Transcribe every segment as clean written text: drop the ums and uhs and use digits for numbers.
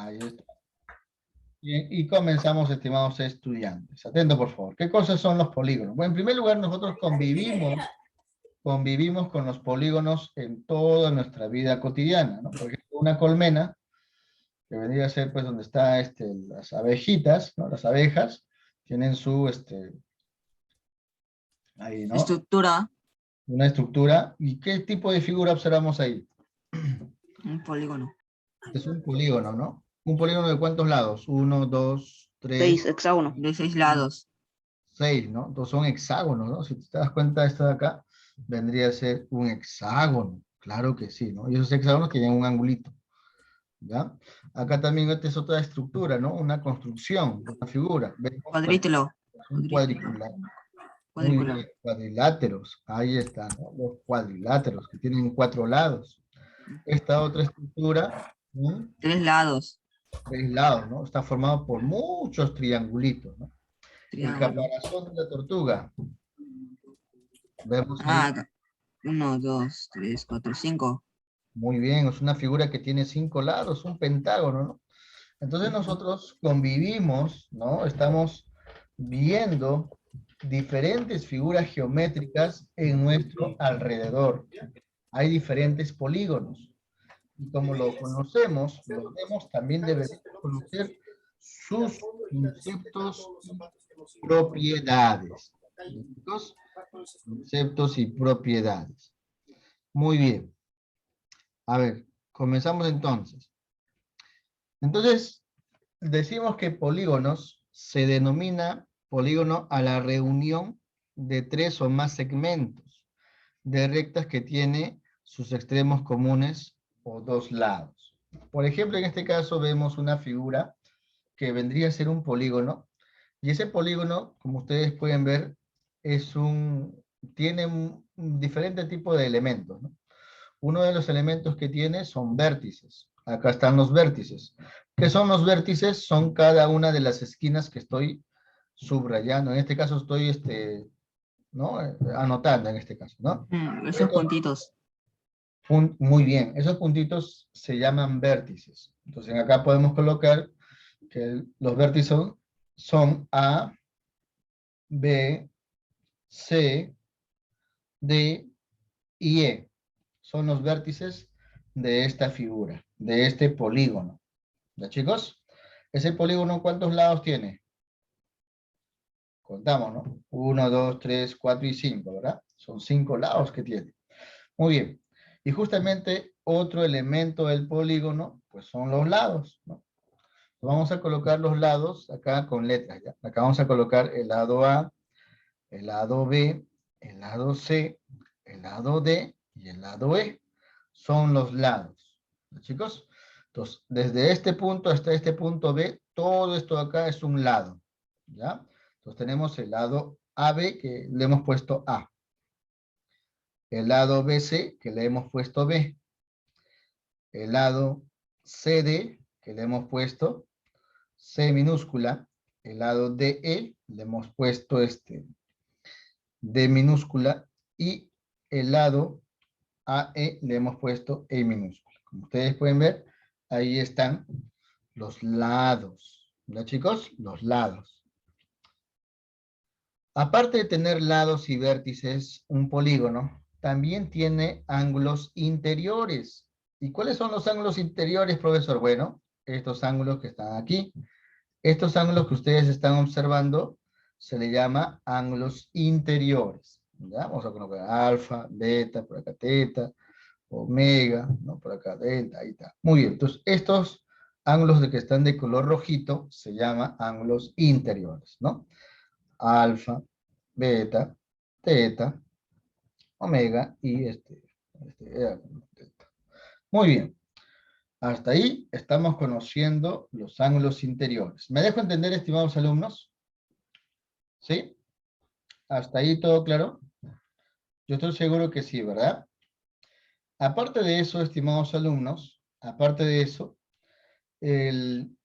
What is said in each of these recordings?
Ahí está. Bien, y comenzamos, estimados estudiantes. Atento, por favor. ¿Qué cosas son los polígonos? Bueno, en primer lugar, nosotros convivimos con los polígonos en toda nuestra vida cotidiana, ¿no? Por ejemplo, una colmena, que vendría a ser, pues, donde está, las abejitas, ¿no? Las abejas, tienen su, ahí, ¿no? Estructura, Una estructura. ¿Y qué tipo de figura observamos ahí? un polígono. Es un polígono, ¿no? ¿Un polígono de cuántos lados? Uno, dos, tres, 6 hexágonos. De 6 lados. seis, ¿no? Entonces son hexágonos, ¿no? Si te das cuenta, esto de acá vendría a ser un hexágono. Claro que sí, ¿no? Y esos hexágonos tienen un angulito, ¿ya? Acá también esta es otra estructura, ¿no? Una construcción, una figura. Vemos Cuadrítelo. un cuadricular. Muy Cuadrículo. bien, cuadriláteros. Ahí están, ¿no? Los cuadriláteros que tienen 4 lados. Esta otra estructura, ¿no? 3 lados. 3 lados, ¿no? Está formado por muchos triangulitos, ¿no? El Triángulo. caparazón de la tortuga. Vemos ahí. Ah, acá. 1, 2, 3, 4, 5. Muy bien, es una figura que tiene 5 lados, un pentágono, ¿no? Entonces nosotros convivimos, ¿no? Estamos viendo diferentes figuras geométricas en nuestro alrededor. Hay diferentes polígonos. Y como lo conocemos, lo vemos, también debemos conocer sus conceptos y propiedades. ¿Listos? Conceptos y propiedades. Muy bien. A ver, comenzamos entonces. Entonces, decimos que polígonos se denomina polígono a la reunión de 3 o más segmentos de rectas que tiene sus extremos comunes o 2 lados. Por ejemplo, en este caso vemos una figura que vendría a ser un polígono, y ese polígono, como ustedes pueden ver, tiene un diferente tipo de elementos, ¿no? Uno de los elementos que tiene son vértices. Acá están los vértices. ¿Qué son los vértices? Son cada una de las esquinas que estoy subrayando. En este caso estoy ¿no? Anotando en este caso, ¿no? Esos puntitos. Muy bien, esos puntitos se llaman vértices. Entonces acá podemos colocar que los vértices son A, B, C, D y E. Son los vértices de esta figura, de este polígono. ¿Ya, chicos? ¿Ese polígono cuántos lados tiene? Contamos, ¿no? 1, 2, 3, 4 y 5, ¿verdad? Son 5 lados que tiene. Muy bien. Y justamente otro elemento del polígono, pues son los lados, ¿no? Vamos a colocar los lados acá con letras, ¿ya? Acá vamos a colocar el lado A, el lado B, el lado C, el lado D y el lado E. Son los lados, ¿no, chicos? Entonces, desde este punto hasta este punto B, todo esto acá es un lado, ¿ya? Entonces tenemos el lado AB que le hemos puesto A. El lado BC que le hemos puesto B. El lado CD que le hemos puesto C minúscula. El lado DE le hemos puesto D minúscula. Y el lado AE le hemos puesto E minúscula. Como ustedes pueden ver, ahí están los lados. ¿Verdad, chicos? Los lados. Aparte de tener lados y vértices, un polígono también tiene ángulos interiores. ¿Y cuáles son los ángulos interiores, profesor? Bueno, estos ángulos que están aquí. Estos ángulos que ustedes están observando se le llama ángulos interiores. ¿Ya? Vamos a colocar alfa, beta, por acá teta, omega, ¿no? Por acá delta, ahí está. Muy bien, entonces estos ángulos de que están de color rojito se llaman ángulos interiores, ¿no? Alfa, beta, teta, omega y delta. Muy bien. Hasta ahí estamos conociendo los ángulos interiores. ¿Me dejo entender, estimados alumnos? ¿Sí? ¿Hasta ahí todo claro? Yo estoy seguro que sí, ¿verdad? Aparte de eso, estimados alumnos, aparte de eso, el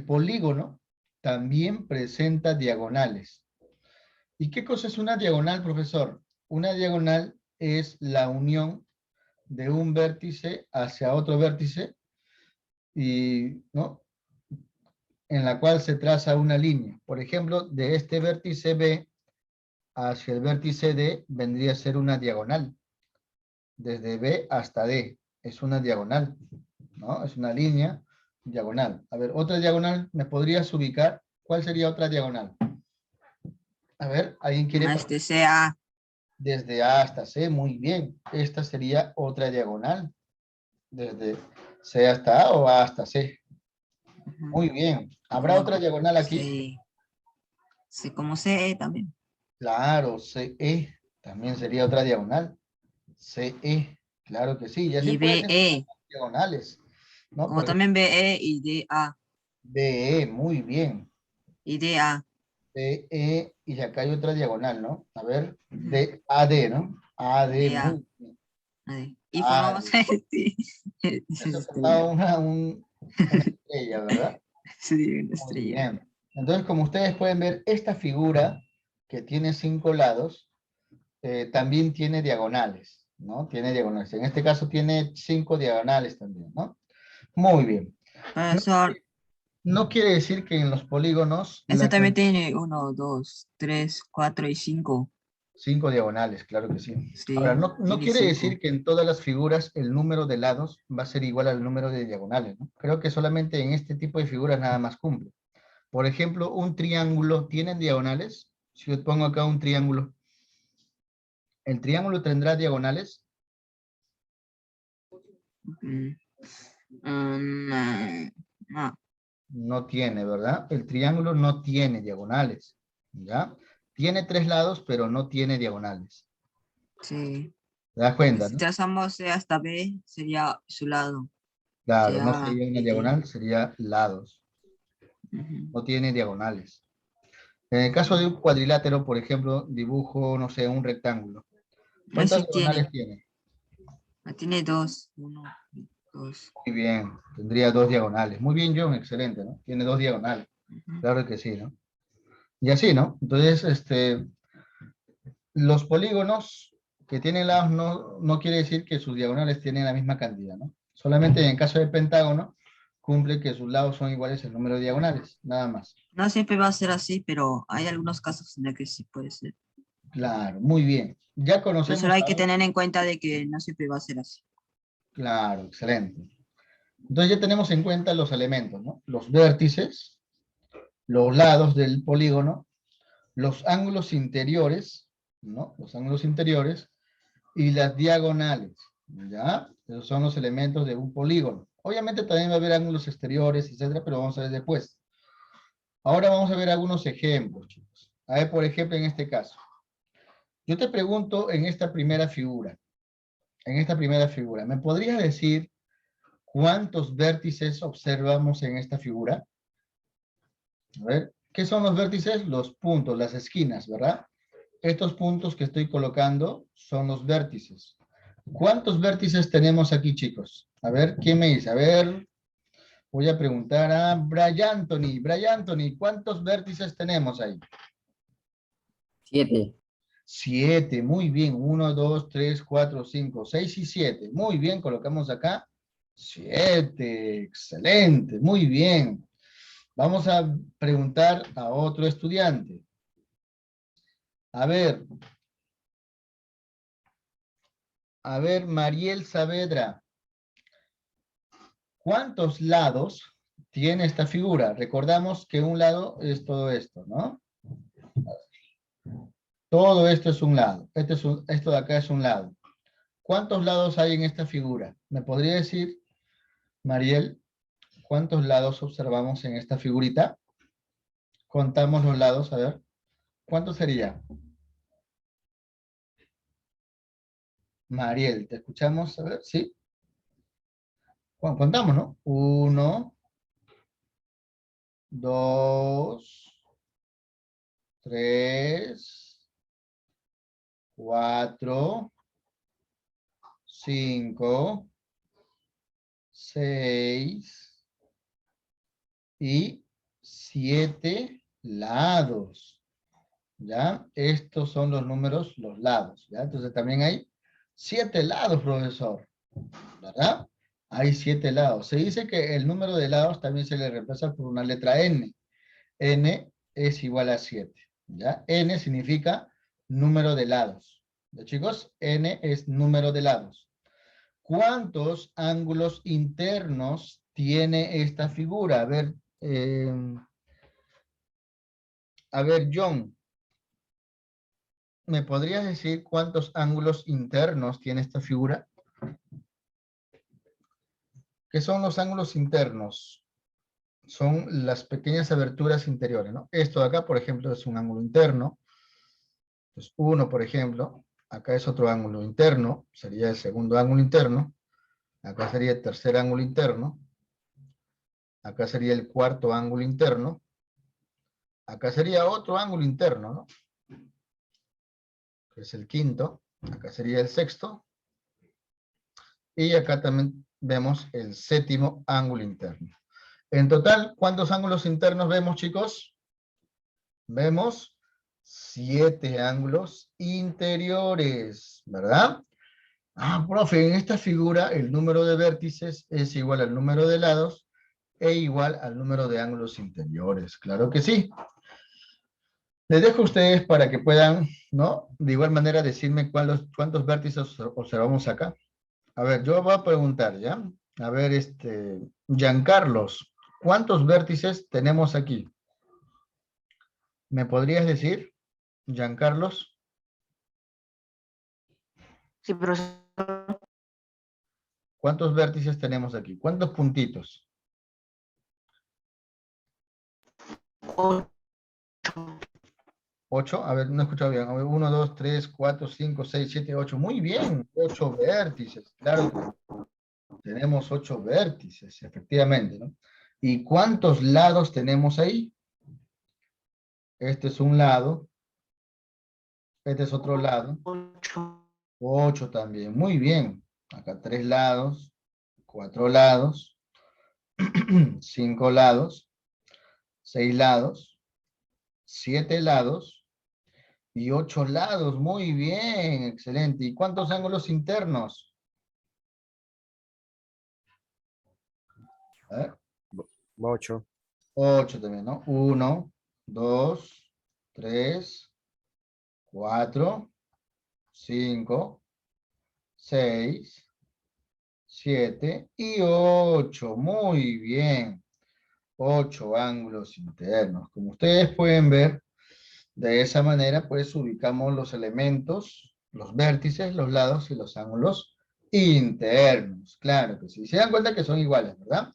polígono también presenta diagonales. ¿Y qué cosa es una diagonal, profesor? Una diagonal es la unión de un vértice hacia otro vértice y, ¿no? en la cual se traza una línea. Por ejemplo, de este vértice B hacia el vértice D vendría a ser una diagonal. Desde B hasta D es una diagonal, ¿no? Es una línea diagonal. A ver, otra diagonal, ¿me podrías ubicar? ¿Cuál sería otra diagonal? A ver, ¿alguien quiere? Este sea. Desde A hasta C, muy bien. Esta sería otra diagonal. Desde C hasta A o A hasta C. Muy bien. ¿Habrá otra diagonal aquí? Sí. Sí, como C también. Claro, CE. También sería otra diagonal. CE. Claro que sí. Y así Y puede ser BE. diagonales. ¿No? Como Por ejemplo, también BE y DA. BE. Muy bien. Y DA. BE. Y acá hay otra diagonal, ¿no? A ver. Ujú. AD, ¿no? AD. DA. Muy bien. Ahí. Y formamos AD. este. Eso Estrella. formaba una estrella, ¿verdad? Sí, una Muy estrella. bien. Entonces, como ustedes pueden ver, esta figura que tiene 5 lados, también tiene diagonales, ¿no? Tiene diagonales. En este caso tiene 5 diagonales también, ¿no? Muy bien. No, Profesor, no quiere decir que en los polígonos este la también tiene 1, 2, 3, 4 y 5. 5 diagonales, claro que sí. Ahora, Sí, no tiene quiere decir 5. que en todas las figuras el número de lados va a ser igual al número de diagonales, ¿no? Creo que solamente en este tipo de figuras nada más cumple. Por ejemplo, un triángulo tiene diagonales. Si yo pongo acá un triángulo, ¿el triángulo tendrá diagonales? No, no, No tiene, ¿verdad? El triángulo no tiene diagonales, ¿ya? Tiene 3 lados, pero no tiene diagonales. sí. ¿Te das Porque cuenta, si no? trazamos C hasta B, sería su lado. Claro, no Sea sería una y D. diagonal, sería lados. Ujú. No tiene diagonales. En el caso de un cuadrilátero, por ejemplo, dibujo, no sé, un rectángulo. Ahí ¿Cuántas sí tiene. diagonales tiene? Tiene 2. 1, 2. Muy bien, tendría 2 diagonales. Muy bien, John, excelente, ¿no? Tiene 2 diagonales. Claro que sí, ¿no? Y así, ¿no? Entonces, los polígonos que tienen lados no quiere decir que sus diagonales tienen la misma cantidad, ¿no? Solamente en el caso del pentágono, cumple que sus lados son iguales al número de diagonales, nada más. No siempre va a ser así, pero hay algunos casos en los que sí puede ser. Claro, muy bien. Ya Pero solo conocemos hay que ahora. tener en cuenta de que no siempre va a ser así. Claro, excelente. Entonces ya tenemos en cuenta los elementos, ¿no? Los vértices, los lados del polígono, los ángulos interiores, ¿no? Los ángulos interiores y las diagonales, ¿ya? Esos son los elementos de un polígono. Obviamente también va a haber ángulos exteriores, etcétera, pero vamos a ver después. Ahora vamos a ver algunos ejemplos, chicos. A ver, por ejemplo, en este caso. Yo te pregunto en esta primera figura, ¿me podrías decir cuántos vértices observamos en esta figura? A ver, ¿qué son los vértices? Los puntos, las esquinas, ¿verdad? Estos puntos que estoy colocando son los vértices. ¿Cuántos vértices tenemos aquí, chicos? A ver, ¿quién me dice? A ver, voy a preguntar a Brian Anthony. Brian Anthony, ¿cuántos vértices tenemos ahí? 7. 7, muy bien. 1, 2, 3, 4, 5, 6 y 7. Muy bien, colocamos acá 7. Excelente, muy bien. Vamos a preguntar a otro estudiante. A ver, Mariel Saavedra. ¿Cuántos lados tiene esta figura? Recordamos que un lado es todo esto, ¿no? Todo esto es un lado. Esto de acá es un lado. ¿Cuántos lados hay en esta figura? ¿Me podría decir, Mariel, cuántos lados observamos en esta figurita? Contamos los lados, a ver. ¿Cuántos sería? Mariel, ¿te escuchamos? A ver, ¿sí? Bueno, contamos, ¿no? 1, 2, 3, 4, 5, 6 y 7 lados, ¿ya? Estos son los números, los lados, ¿ya? Entonces también hay 7 lados, profesor, ¿verdad? Hay 7 lados. Se dice que el número de lados también se le reemplaza por una letra N. N es igual a 7. ¿Ya? N significa número de lados. ¿Ya, chicos? N es número de lados. ¿Cuántos ángulos internos tiene esta figura? A ver, John, ¿me podrías decir cuántos ángulos internos tiene esta figura? ¿Qué son los ángulos internos? Son las pequeñas aberturas interiores, ¿no? Esto de acá, por ejemplo, es un ángulo interno. Entonces, 1, por ejemplo, acá es otro ángulo interno, sería el segundo ángulo interno. Acá sería el tercer ángulo interno. Acá sería el cuarto ángulo interno. Acá sería otro ángulo interno, ¿no? Que es el quinto. Acá sería el sexto. Y acá también vemos el séptimo ángulo interno. En total, ¿cuántos ángulos internos vemos, chicos? Vemos 7 ángulos interiores, ¿verdad? Ah, profe, en esta figura el número de vértices es igual al número de lados e igual al número de ángulos interiores. Claro que sí. Les dejo a ustedes para que puedan, ¿no? De igual manera decirme cuántos vértices observamos acá. A ver, yo voy a preguntar, ¿ya? A ver, Giancarlos, ¿cuántos vértices tenemos aquí? ¿Me podrías decir, Giancarlos? Sí, profesor. ¿Cuántos vértices tenemos aquí? ¿Cuántos puntitos? 8. 8. A ver, no he escuchado bien. A ver, 1, 2, 3, 4, 5, 6, 7, 8. Muy bien, 8 vértices. Claro que tenemos 8 vértices, efectivamente, ¿no? ¿Y cuántos lados tenemos ahí? Este es un lado. Este es otro lado. 8. 8 también. Muy bien. Acá 3 lados, 4 lados, 5 lados, 6 lados, 7 lados y 8 lados. Muy bien, excelente. ¿Y cuántos ángulos internos? A ver, 8. 8 también, ¿no? 1, 2, 3, 4, 5, 6, 7 y 8. Muy bien. 8 ángulos internos. Como ustedes pueden ver, de esa manera, pues ubicamos los elementos, los vértices, los lados y los ángulos internos. Claro que sí. Se dan cuenta que son iguales, ¿verdad?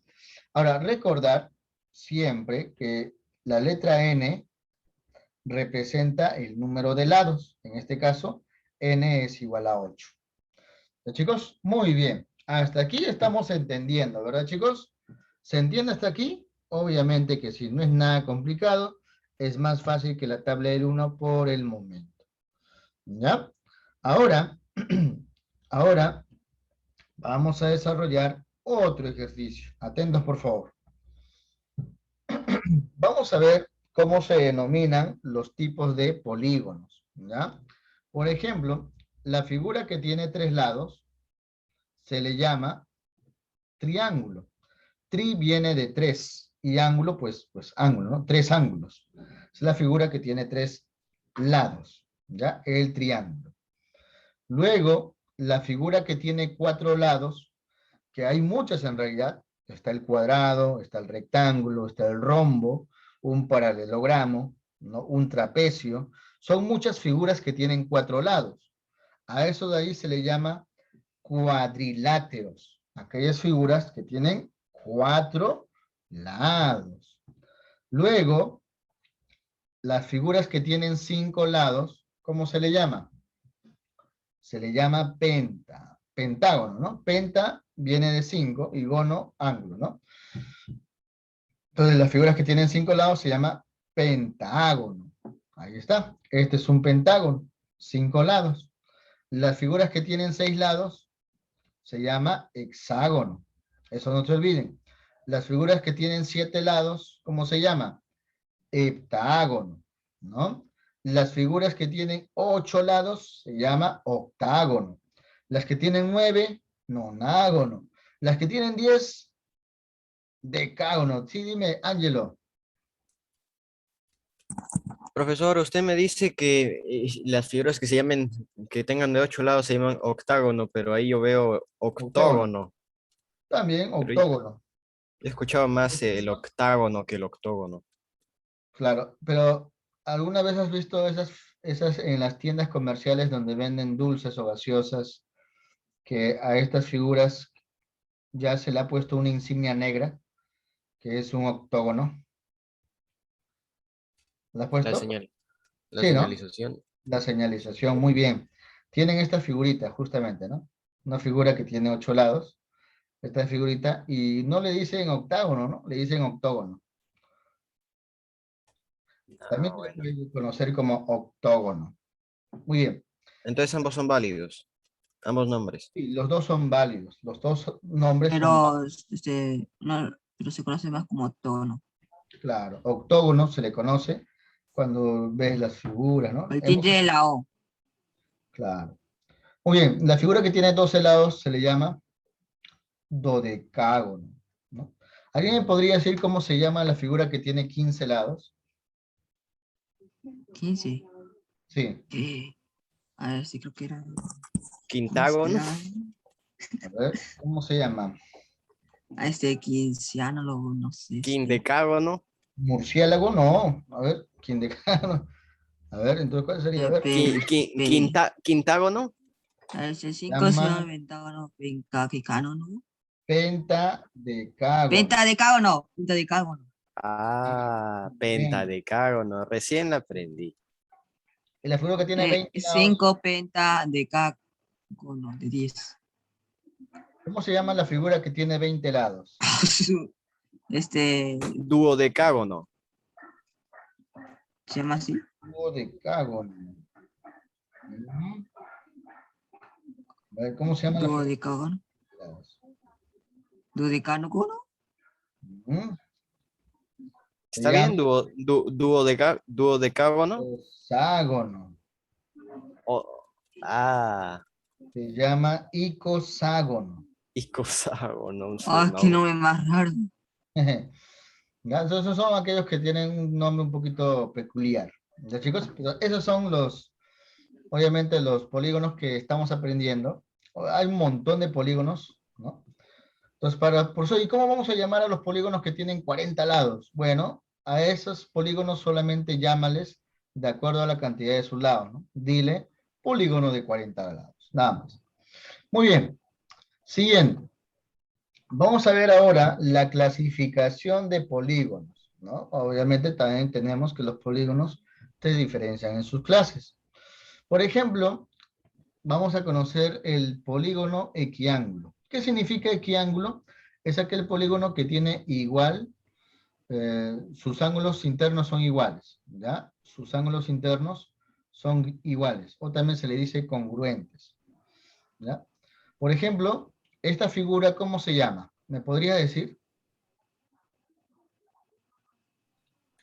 Ahora, recordar siempre que la letra N representa el número de lados. En este caso, N es igual a 8. ¿Ya, chicos? Muy bien. Hasta aquí estamos entendiendo, ¿verdad, chicos? ¿Se entiende hasta aquí? Obviamente que sí, no es nada complicado. Es más fácil que la tabla del 1 por el momento. ¿Ya? Ahora, ahora vamos a desarrollar otro ejercicio. Atentos, por favor. Vamos a ver cómo se denominan los tipos de polígonos. ¿Ya? Por ejemplo, la figura que tiene 3 lados se le llama triángulo. Tri viene de 3 y ángulo, pues ángulo, ¿no? 3 ángulos. Es la figura que tiene 3 lados, ¿ya? El triángulo. Luego, la figura que tiene 4 lados, que hay muchas en realidad, está el cuadrado, está el rectángulo, está el rombo, un paralelogramo, ¿no? Un trapecio. Son muchas figuras que tienen 4 lados. A eso de ahí se le llama cuadriláteros. Aquellas figuras que tienen 4 lados. Luego, las figuras que tienen 5 lados, ¿cómo se le llama? Se le llama pentágono, ¿no? Penta viene de 5 y gono, ángulo, ¿no? Entonces, las figuras que tienen 5 lados se llama pentágono. Ahí está. Este es un pentágono, 5 lados. Las figuras que tienen 6 lados se llama hexágono. Eso no se olviden. Las figuras que tienen 7 lados, ¿cómo se llama? Heptágono, ¿no? Las figuras que tienen 8 lados se llama octágono. Las que tienen 9, nonágono. Las que tienen 10, decágono. Sí, dime, Ángelo. Profesor, usted me dice que las figuras que se llamen, que tengan de 8 lados se llaman octágono, pero ahí yo veo Octógono. octógono. También Pero yo octógono. he escuchado más el octágono que el octógono. Claro, pero ¿alguna vez has visto esas en las tiendas comerciales donde venden dulces o gaseosas que a estas figuras ya se le ha puesto una insignia negra, que es un octógono? ¿La has La puesto? señal, la Sí, ¿no? señalización. La señalización, muy bien. Tienen esta figurita, justamente, ¿no? Una figura que tiene 8 lados, esta figurita, y no le dicen octágono, ¿no? Le dicen octógono. Ah, También se le bueno. puede conocer como octógono. Muy bien. Entonces ambos son válidos, ambos nombres. Sí, los dos son válidos, los dos nombres son Pero, no, pero se conoce más como tono. claro. Octógono se le conoce cuando ves las figuras, ¿no? El tilde de la O. Claro. Muy bien, la figura que tiene 12 lados se le llama dodecágono, ¿no? ¿Alguien me podría decir cómo se llama la figura que tiene 15 lados? 15. Sí, A ver si creo que era. Quintágono, a ver, ¿cómo se llama? A quinceano, no sé. quindecágono, Murciélago, no. A ver, ¿quién decágono? A ver, entonces, ¿cuál sería? A ver, quintágono, A ver, si se 5 se llama llama pentágono, pentacágono, ¿no? pentadecágono. Pentadecágono. Pentadecágono. ah, Bien. pentadecágono, recién la aprendí. Y la figura que tiene 20 lados, 5 pentadecágono de 10. ¿cómo se llama la figura que tiene 20 lados? Se Duodecágono, llama así. Duodecágono. Ujú. A ver, ¿cómo se llama la figura Duodecágono. de lados? Duodecágono. Ujú. Se ¿está bien? llama Duodecágono. hexágono. O- ah, Se llama icoságono. icoságono, Ah, qué no. nombre más raro. Ya, esos son aquellos que tienen un nombre un poquito peculiar. Ya, chicos, pero esos son obviamente, los polígonos que estamos aprendiendo. Hay un montón de polígonos, ¿no? Entonces, por eso, ¿y cómo vamos a llamar a los polígonos que tienen 40 lados? Bueno, a esos polígonos solamente llámales de acuerdo a la cantidad de sus lados, ¿no? Dile polígono de 40 lados, nada más. Muy bien, siguiente. Vamos a ver ahora la clasificación de polígonos, ¿no? Obviamente también tenemos que los polígonos se diferencian en sus clases. Por ejemplo, vamos a conocer el polígono equiángulo. ¿Qué significa equiángulo? Es aquel polígono que tiene igual, sus ángulos internos son iguales, ¿ya? Sus ángulos internos son iguales, o también se le dice congruentes, ¿ya? Por ejemplo, esta figura, ¿cómo se llama? ¿Me podría decir?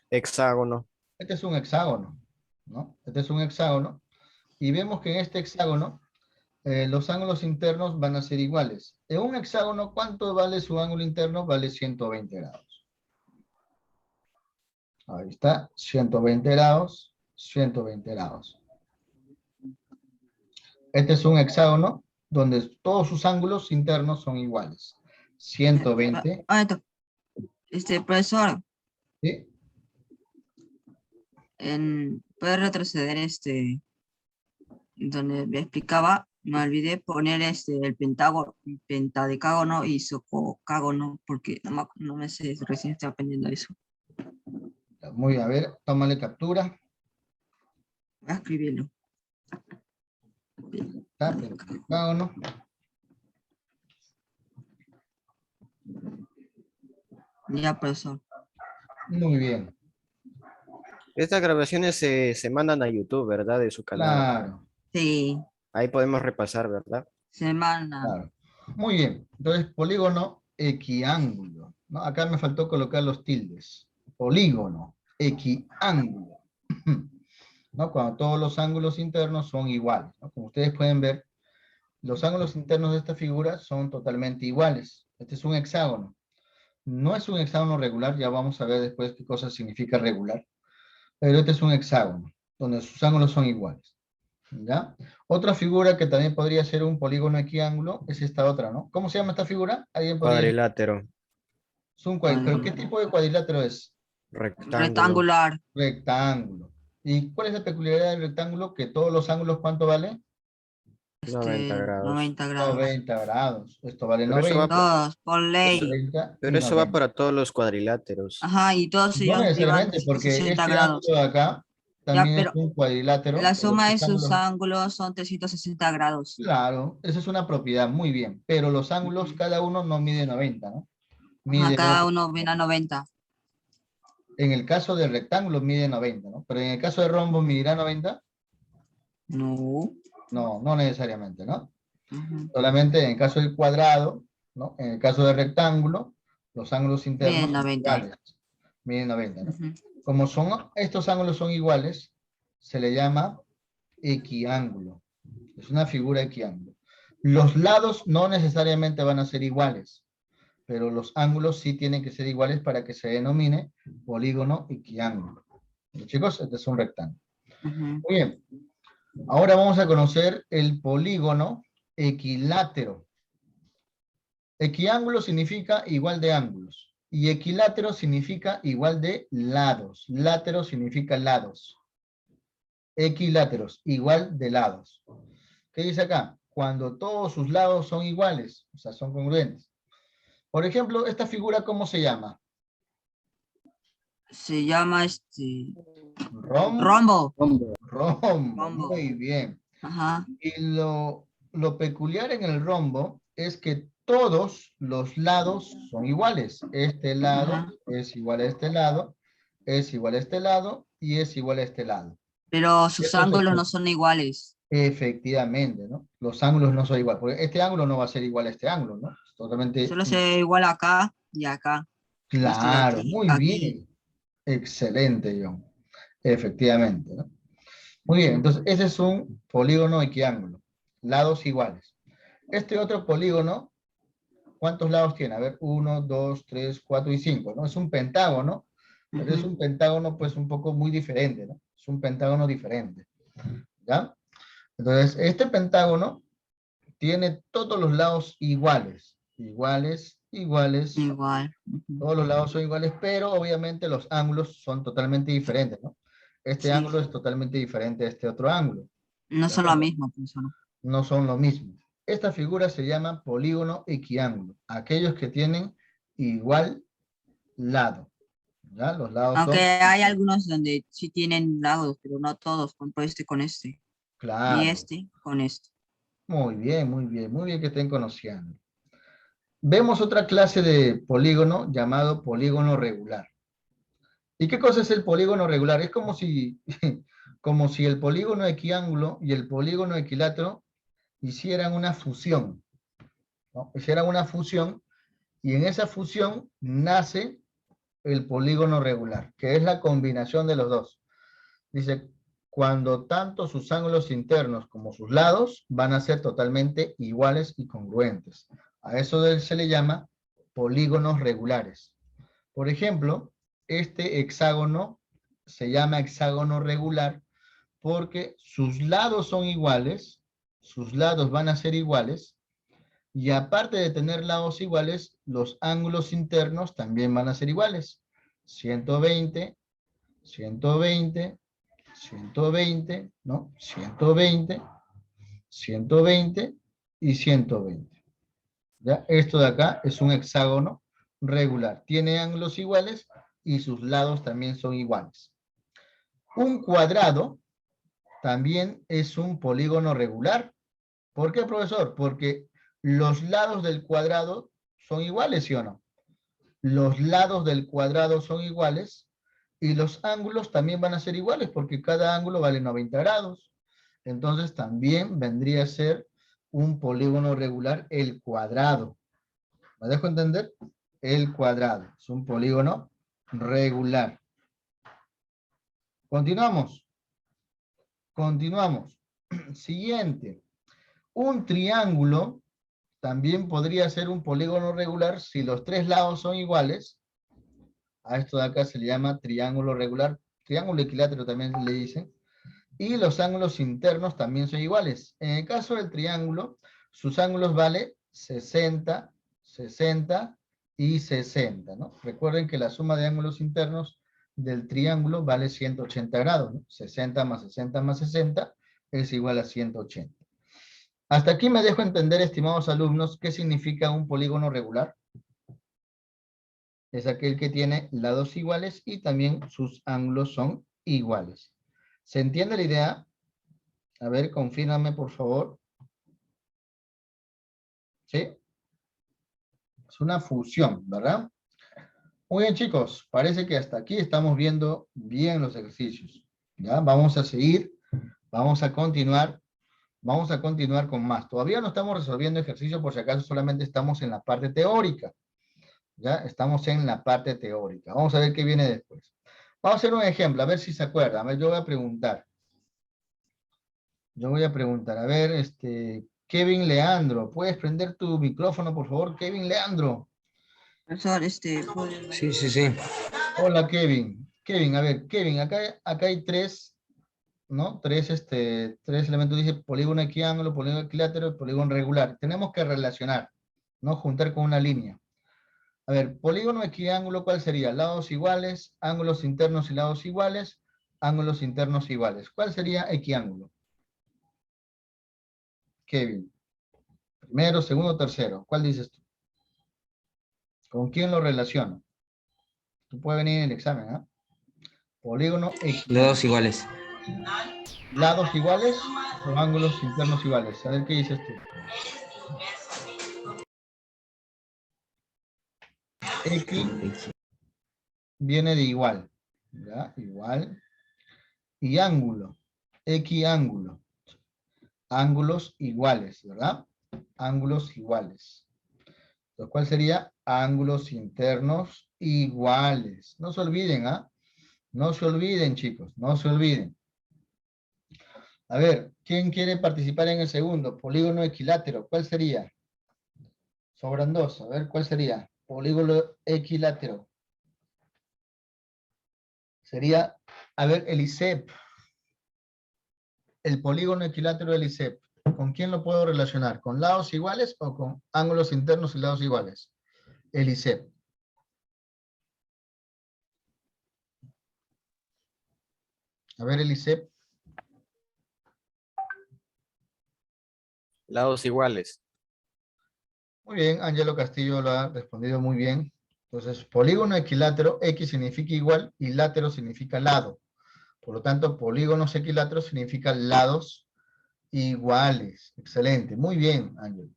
Hexágono, Este es un hexágono, ¿no? Este es un hexágono, y vemos que en este hexágono los ángulos internos van a ser iguales. En un hexágono, ¿cuánto vale su ángulo interno? Vale 120 grados. Ahí está, 120 grados, 120 grados. Este es un hexágono donde todos sus ángulos internos son iguales. 120, Ahorita, profesor, ¿sí? puede retroceder donde me explicaba, me olvidé poner el pentágono, pentadecágono y isocágono, porque no me sé, recién estoy aprendiendo eso. Muy bien, a ver, tómale captura. Voy a escribirlo. Está, pentadecágono. Ya, profesor. Muy bien, estas grabaciones se mandan a YouTube, ¿verdad? De su canal. claro, Sí, Ahí podemos repasar, ¿verdad? semana. claro. Muy bien, entonces polígono equiángulo, ¿no? Acá me faltó colocar los tildes. Polígono equiángulo, ¿no? Cuando todos los ángulos internos son iguales, ¿no? Como ustedes pueden ver, los ángulos internos de esta figura son totalmente iguales. Este es un hexágono. No es un hexágono regular, ya vamos a ver después qué cosa significa regular. Pero este es un hexágono, donde sus ángulos son iguales. ¿Ya? Otra figura que también podría ser un polígono equiángulo es esta otra, ¿no? ¿Cómo se llama esta figura? ¿Alguien podría decir? Cuadrilátero, Es un ¿pero qué tipo de cuadrilátero es? rectángulo, Rectangular. Rectángulo. ¿Y cuál es la peculiaridad del rectángulo? Que todos los ángulos, ¿cuánto vale? 90 grados. 90 grados. 90 grados. Esto vale Pero eso va, 90, Todos, por ley. 90 y pero eso va 90. para todos los cuadriláteros. Ajá, y todos No ellos llevan necesariamente, porque 360 este ángulo grados. de acá Ya, también es pero un cuadrilátero. la Pero suma de estos sus ángulos, ángulos son 360 grados. claro, esa es una propiedad, muy bien. Pero los ángulos, Ujú. cada uno no mide 90, ¿no? Ajá, Mide cada otro. uno viene a 90. En el caso del rectángulo mide 90, ¿no? Pero en el caso de rombo medirá 90. No. No, no necesariamente, ¿no? Ujú. Solamente en el caso del cuadrado, ¿no? En el caso del rectángulo, los ángulos internos Bien, son 90. iguales. Miden 90, ¿no? Ujú. Como estos ángulos son iguales, se le llama equiángulo. Es una figura equiángulo. Los lados no necesariamente van a ser iguales, pero los ángulos sí tienen que ser iguales para que se denomine polígono equiángulo. Chicos, este es un rectángulo. Ujú. Muy bien. Ahora vamos a conocer el polígono equilátero. Equiángulo significa igual de ángulos. Y equilátero significa igual de lados. Látero significa lados. Equiláteros, igual de lados. ¿Qué dice acá? Cuando todos sus lados son iguales, o sea, son congruentes. Por ejemplo, esta figura, ¿cómo se llama? Se llama Rombo. rombo. Rombo, Rombo. muy bien. Ajá. Y lo peculiar en el rombo es que todos los lados son iguales. Este lado Ajá. es igual a este lado, es igual a este lado y es igual a este lado. Pero sus Eso es ángulos no son iguales. efectivamente, ¿no? Los ángulos no son iguales, porque este ángulo no va a ser igual a este ángulo, ¿no? Es totalmente Solo se igual acá y acá. Este de claro, aquí, muy aquí. bien. Excelente, John. Efectivamente, ¿no? Muy bien, entonces ese es un polígono equiángulo. Lados iguales. Este otro polígono, ¿cuántos lados tiene? A ver, 1, 2, 3, 4 y 5, ¿no? Es un pentágono, pero es Ujú. un pentágono pues un poco muy diferente, ¿no? Es un pentágono diferente, ¿ya? Entonces, este pentágono tiene todos los lados iguales, iguales, iguales, Igual. Ujú. todos los lados son iguales, pero obviamente los ángulos son totalmente diferentes, ¿no? Este Sí. ángulo es totalmente diferente a este otro ángulo, No ¿de son lo acuerdo? mismo, pues, ¿no? No son lo mismo. Esta figura se llama polígono equiángulo, aquellos que tienen igual lado, ¿ya? Los lados Aunque son hay iguales. algunos donde sí tienen lados, pero no todos, con este con este. Y Claro, este con este. muy bien, muy bien, muy bien que estén conociendo. Vemos otra clase de polígono llamado polígono regular. ¿Y qué cosa es el polígono regular? Es como si, como si el polígono equiángulo y el polígono equilátero hicieran una fusión, ¿no? Hicieran una fusión y en esa fusión nace el polígono regular, que es la combinación de los dos. Dice, cuando tanto sus ángulos internos como sus lados van a ser totalmente iguales y congruentes. A eso se le llama polígonos regulares. Por ejemplo, este hexágono se llama hexágono regular porque sus lados son iguales, sus lados van a ser iguales, y aparte de tener lados iguales, los ángulos internos también van a ser iguales. 120, 120, 120, ¿no? 120, 120 y 120. ¿Ya? Esto de acá es un hexágono regular. Tiene ángulos iguales y sus lados también son iguales. Un cuadrado también es un polígono regular. ¿Por qué, profesor? Porque los lados del cuadrado son iguales, ¿sí o no? Los lados del cuadrado son iguales y los ángulos también van a ser iguales porque cada ángulo vale 90 grados. Entonces también vendría a ser un polígono regular el cuadrado. ¿Me dejo entender? El cuadrado es un polígono regular. Continuamos. Continuamos. Siguiente. Un triángulo también podría ser un polígono regular si los tres lados son iguales. A esto de acá se le llama triángulo regular, triángulo equilátero también le dicen. Y los ángulos internos también son iguales. En el caso del triángulo, sus ángulos vale 60, 60 y 60, ¿no? Recuerden que la suma de ángulos internos del triángulo vale 180 grados, ¿no? 60 más 60 más 60 es igual a 180. Hasta aquí me dejo entender, estimados alumnos, qué significa un polígono regular. Es aquel que tiene lados iguales y también sus ángulos son iguales. ¿Se entiende la idea? A ver, confírmame, por favor. ¿Sí? Es una fusión, ¿verdad? Muy bien, chicos. Parece que hasta aquí estamos viendo bien los ejercicios. ¿Ya? Vamos a seguir. Vamos a continuar con más. Todavía no estamos resolviendo ejercicios, por si acaso solamente estamos en la parte teórica. ¿Ya? Estamos en la parte teórica. Vamos a ver qué viene después. Vamos a hacer un ejemplo, a ver si se acuerdan. A ver, yo voy a preguntar. A ver, Kevin Leandro, ¿puedes prender tu micrófono, por favor? Kevin Leandro. Profesor, ¿puede- Sí, sí, sí. Hola, Kevin. Kevin, a ver, Kevin, acá hay tres, ¿no? Tres elementos, dice polígono equiángulo, polígono equilátero y polígono regular. Tenemos que relacionar, ¿no? Juntar con una línea. A ver, polígono equiángulo, ¿cuál sería? Lados iguales, ángulos internos y lados iguales, ángulos internos iguales. ¿Cuál sería equiángulo? Kevin. Primero, segundo, tercero. ¿Cuál dices tú? ¿Con quién lo relaciono? Tú puedes venir en el examen, ¿ah? Polígono equiángulo. Lados iguales. ¿Lados iguales o ángulos internos iguales? A ver qué dices tú. X viene de igual, ¿ya? Igual. Y ángulo, equiángulo. Ángulos iguales, ¿verdad? Ángulos iguales. Entonces, ¿cuál sería? Ángulos internos iguales. No se olviden, ¿ah? No se olviden, chicos, no se olviden. A ver, ¿quién quiere participar en el segundo? Polígono equilátero, ¿cuál sería? Sobran dos, a ver, ¿cuál sería? Polígono equilátero. Sería, a ver, el ISEP. El polígono equilátero del ISEP. ¿Con quién lo puedo relacionar? ¿Con lados iguales o con ángulos internos y lados iguales? El ISEP. A ver, el ISEP. Lados iguales. Muy bien, Ángelo Castillo lo ha respondido muy bien. Entonces, polígono equilátero, X significa igual y látero significa lado. Por lo tanto, polígonos equiláteros significan lados iguales. Excelente, muy bien, Ángelo.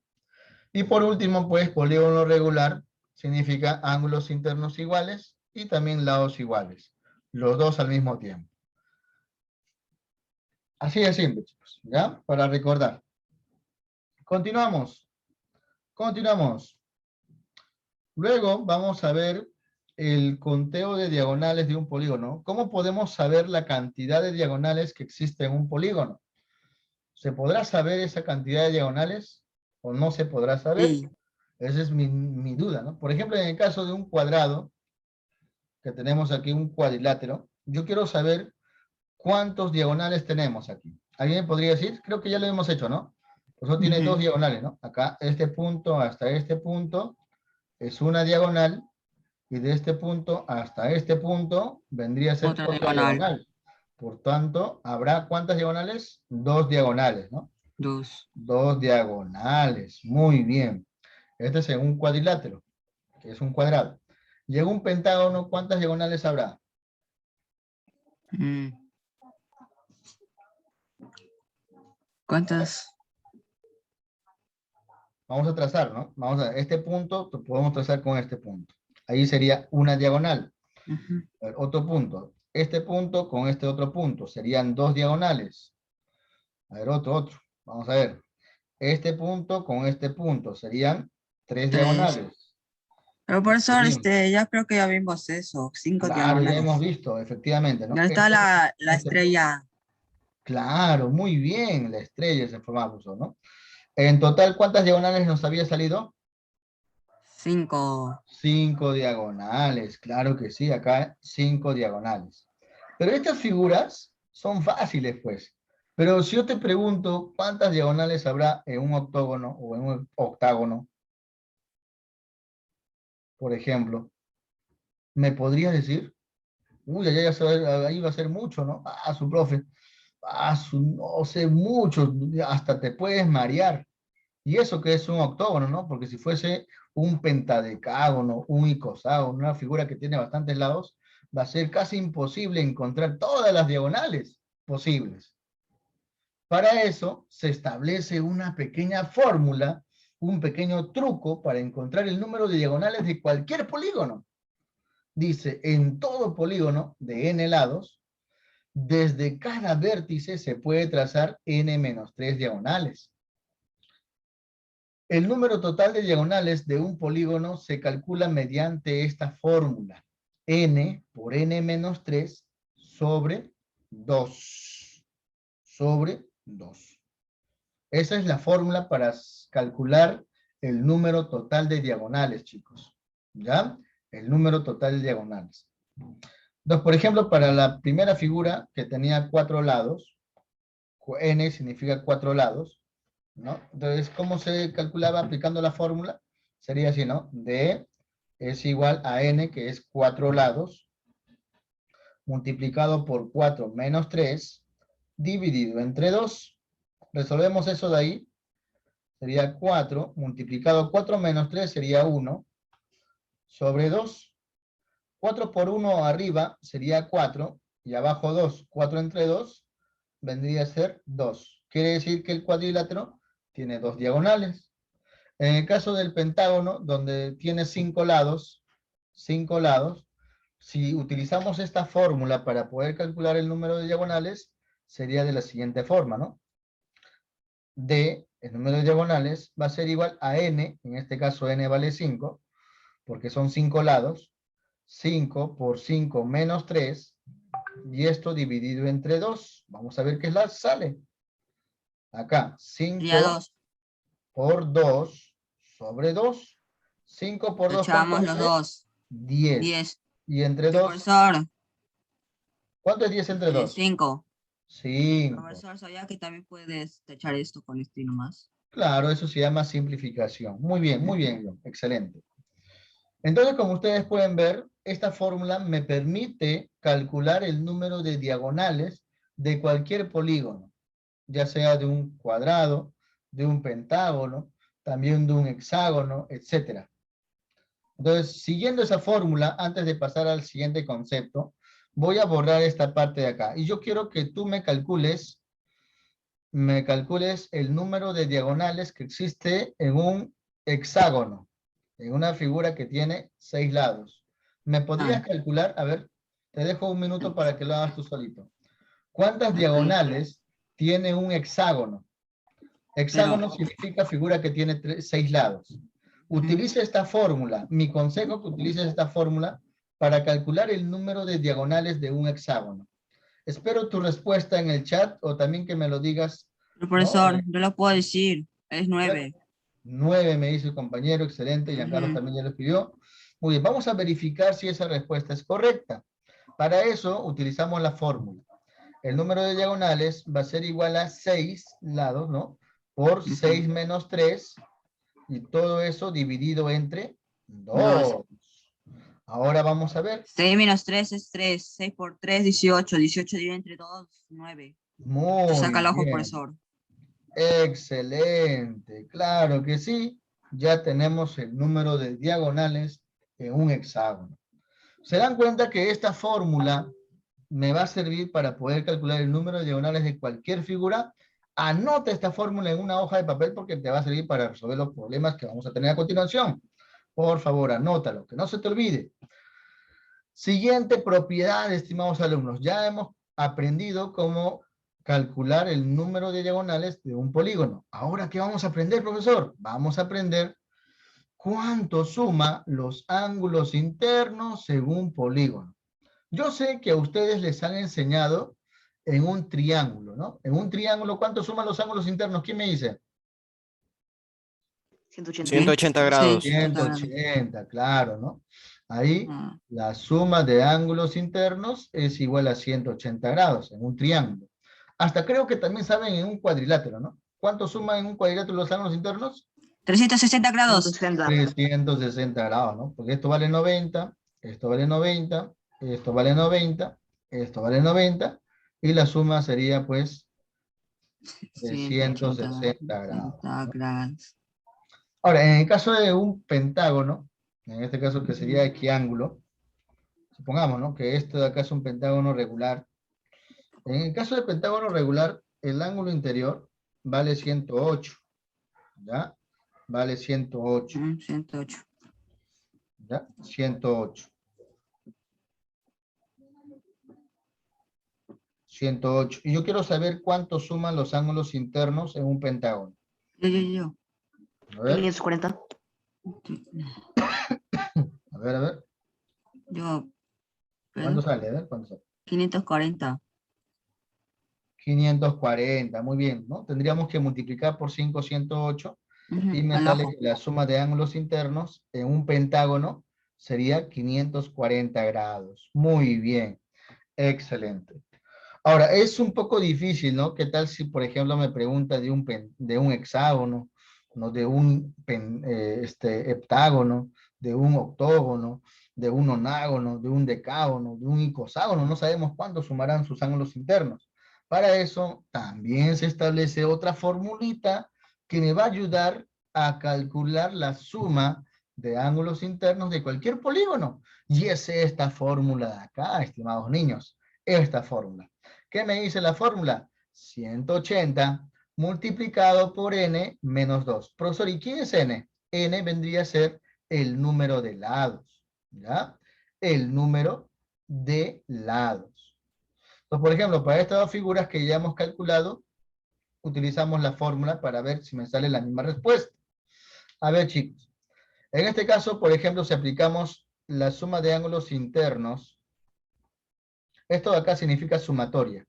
Y por último, pues, polígono regular significa ángulos internos iguales y también lados iguales. Los dos al mismo tiempo. Así de simple, chicos, ¿ya? Para recordar. Continuamos. Continuamos. Luego vamos a ver el conteo de diagonales de un polígono. ¿Cómo podemos saber la cantidad de diagonales que existe en un polígono? ¿Se podrá saber esa cantidad de diagonales o no se podrá saber? Sí. Esa es mi duda, ¿no? Por ejemplo, en el caso de un cuadrado, que tenemos aquí un cuadrilátero, yo quiero saber cuántos diagonales tenemos aquí. ¿Alguien podría decir? Creo que ya lo hemos hecho, ¿no? Por eso tiene dos diagonales, ¿no? Acá, este punto hasta este punto es una diagonal, y de este punto hasta este punto vendría a ser Otra otra diagonal. diagonal. Por tanto, ¿habrá cuántas diagonales? Dos diagonales, ¿no? Dos. Dos diagonales. Muy bien. Este es en un cuadrilátero, que es un cuadrado. Y en un pentágono, ¿cuántas diagonales habrá? Mm. ¿Cuántas? Vamos a trazar, ¿no? Vamos a este punto, lo podemos trazar con este punto. Ahí sería una diagonal. Ujú. A ver, otro punto. Este punto con este otro punto. Serían dos diagonales. A ver, otro. Vamos a ver. Este punto con este punto. Serían tres Tres. diagonales. Pero profesor, Bien. ya creo que ya vimos eso. Cinco Claro, ya diagonales. hemos visto, efectivamente, ¿no? Ya está la este- estrella. Claro, muy bien. La estrella es el formato, ¿no? En total, ¿cuántas diagonales nos había salido? 5. 5 diagonales, claro que sí, acá 5 diagonales. Pero estas figuras son fáciles, pues. Pero si yo te pregunto, ¿cuántas diagonales habrá en un octógono o en un octágono? Por ejemplo, ¿me podrías decir? Uy, ahí va a ser mucho, ¿no? Ah, su profe. Ah, no sé, mucho, hasta te puedes marear. Y eso que es un octógono, ¿no? Porque si fuese un pentadecágono, un icoságono, una figura que tiene bastantes lados, va a ser casi imposible encontrar todas las diagonales posibles. Para eso se establece una pequeña fórmula, un pequeño truco para encontrar el número de diagonales de cualquier polígono. Dice, en todo polígono de n lados, desde cada vértice se puede trazar n-3 diagonales. El número total de diagonales de un polígono se calcula mediante esta fórmula. N por n-3 sobre 2. Sobre 2. Esa es la fórmula para calcular el número total de diagonales, chicos. ¿Ya? El número total de diagonales. Entonces, por ejemplo, para la primera figura que tenía 4 lados, n significa 4 lados, ¿no? Entonces, ¿cómo se calculaba aplicando la fórmula? Sería así, ¿no? D es igual a n, que es 4 lados, multiplicado por 4 menos 3, dividido entre 2. Resolvemos eso de ahí. Sería 4, multiplicado 4 menos 3 sería 1, sobre 2. 4 por 1 arriba sería 4, y abajo 2. 4 entre 2 vendría a ser 2. Quiere decir que el cuadrilátero tiene 2 diagonales. En el caso del pentágono, donde tiene 5 lados, si utilizamos esta fórmula para poder calcular el número de diagonales, sería de la siguiente forma, ¿no? D, el número de diagonales, va a ser igual a n, en este caso n vale 5, porque son 5 lados, 5 por 5 menos 3, y esto dividido entre 2. Vamos a ver qué sale. Acá, 5 Sería 2. por 2 sobre 2. 5 por 2, ¿cuánto Echamos los hace? 2. 10. 10. Y entre 2, Profesor, ¿cuánto es 10 entre 2? 5. 5. Profesor, ¿sabía que también puedes echar esto con este nomás? Claro, eso se llama simplificación. Muy bien, John. Excelente. Entonces, como ustedes pueden ver, esta fórmula me permite calcular el número de diagonales de cualquier polígono, ya sea de un cuadrado, de un pentágono, también de un hexágono, etc. Entonces, siguiendo esa fórmula, antes de pasar al siguiente concepto, voy a borrar esta parte de acá. Y yo quiero que tú me calcules el número de diagonales que existe en un hexágono, en una figura que tiene 6 lados. ¿Me podrías calcular? A ver, te dejo un minuto para que lo hagas tú solito. ¿Cuántas diagonales tiene un hexágono? Hexágono significa figura que tiene 6 lados. Utiliza esta fórmula. Mi consejo es que utilices esta fórmula para calcular el número de diagonales de un hexágono. Espero tu respuesta en el chat o también que me lo digas. Pero, profesor, yo lo puedo decir. Es 9. 9 me dice el compañero, excelente. Giancarlo también ya lo escribió. Muy bien, vamos a verificar si esa respuesta es correcta. Para eso utilizamos la fórmula. El número de diagonales va a ser igual a 6 lados, ¿no? Por 6 menos 3. Y todo eso dividido entre 2. Ahora vamos a ver. 6 menos 3 es 3. 6 por 3, 18. 18 dividido entre 2, 9. Muy Saca el ojo, bien. profesor. Excelente. Claro que sí. Ya tenemos el número de diagonales en un hexágono. ¿Se dan cuenta que esta fórmula me va a servir para poder calcular el número de diagonales de cualquier figura? Anota esta fórmula en una hoja de papel porque te va a servir para resolver los problemas que vamos a tener a continuación. Por favor, anótalo, que no se te olvide. Siguiente propiedad, estimados alumnos. Ya hemos aprendido cómo calcular el número de diagonales de un polígono. Ahora, ¿qué vamos a aprender, profesor? Vamos a aprender cuánto suma los ángulos internos según polígono. Yo sé que a ustedes les han enseñado en un triángulo, ¿no? En un triángulo, ¿cuánto suman los ángulos internos? ¿Quién me dice? 180. 180 grados. 180, claro, ¿no? Ahí Ah, la suma de ángulos internos es igual a 180 grados en un triángulo. Hasta creo que también saben en un cuadrilátero, ¿no? ¿Cuánto suman en un cuadrilátero los ángulos internos? 360 grados. 160. 360 grados, ¿no? Porque esto vale 90, esto vale 90, esto vale 90, esto vale 90, y la suma sería pues 360 grados. 180 grados. Ahora, en el caso de un pentágono, en este caso que sería equiángulo, supongamos, ¿no? Que esto de acá es un pentágono regular. En el caso del pentágono regular, el ángulo interior vale 108, ¿ya? Vale 108, 108. ¿ya? 108. 108. Y yo quiero saber cuánto suman los ángulos internos en un pentágono. Yo. A ver, 540. a ver. Yo. ¿Cuánto sale? A ver, ¿cuánto sale? 540. 540, muy bien, ¿no? Tendríamos que multiplicar por 5, 108, y me Al sale ojo. que la suma de ángulos internos en un pentágono sería 540 grados. Muy bien, excelente. Ahora, es un poco difícil, ¿no? ¿Qué tal si, por ejemplo, me pregunta de un hexágono, ¿no? De un heptágono, de un octógono, de un nonágono, de un decágono, de un icoságono? No sabemos cuándo sumarán sus ángulos internos. Para eso también se establece otra formulita que me va a ayudar a calcular la suma de ángulos internos de cualquier polígono. Y es esta fórmula de acá, estimados niños, esta fórmula. ¿Qué me dice la fórmula? 180 multiplicado por n menos 2. Profesor, ¿y quién es n? N vendría a ser el número de lados, ¿ya? El número de lados. Entonces, por ejemplo, para estas dos figuras que ya hemos calculado, utilizamos la fórmula para ver si me sale la misma respuesta. A ver, chicos. En este caso, por ejemplo, si aplicamos la suma de ángulos internos, esto de acá significa sumatoria.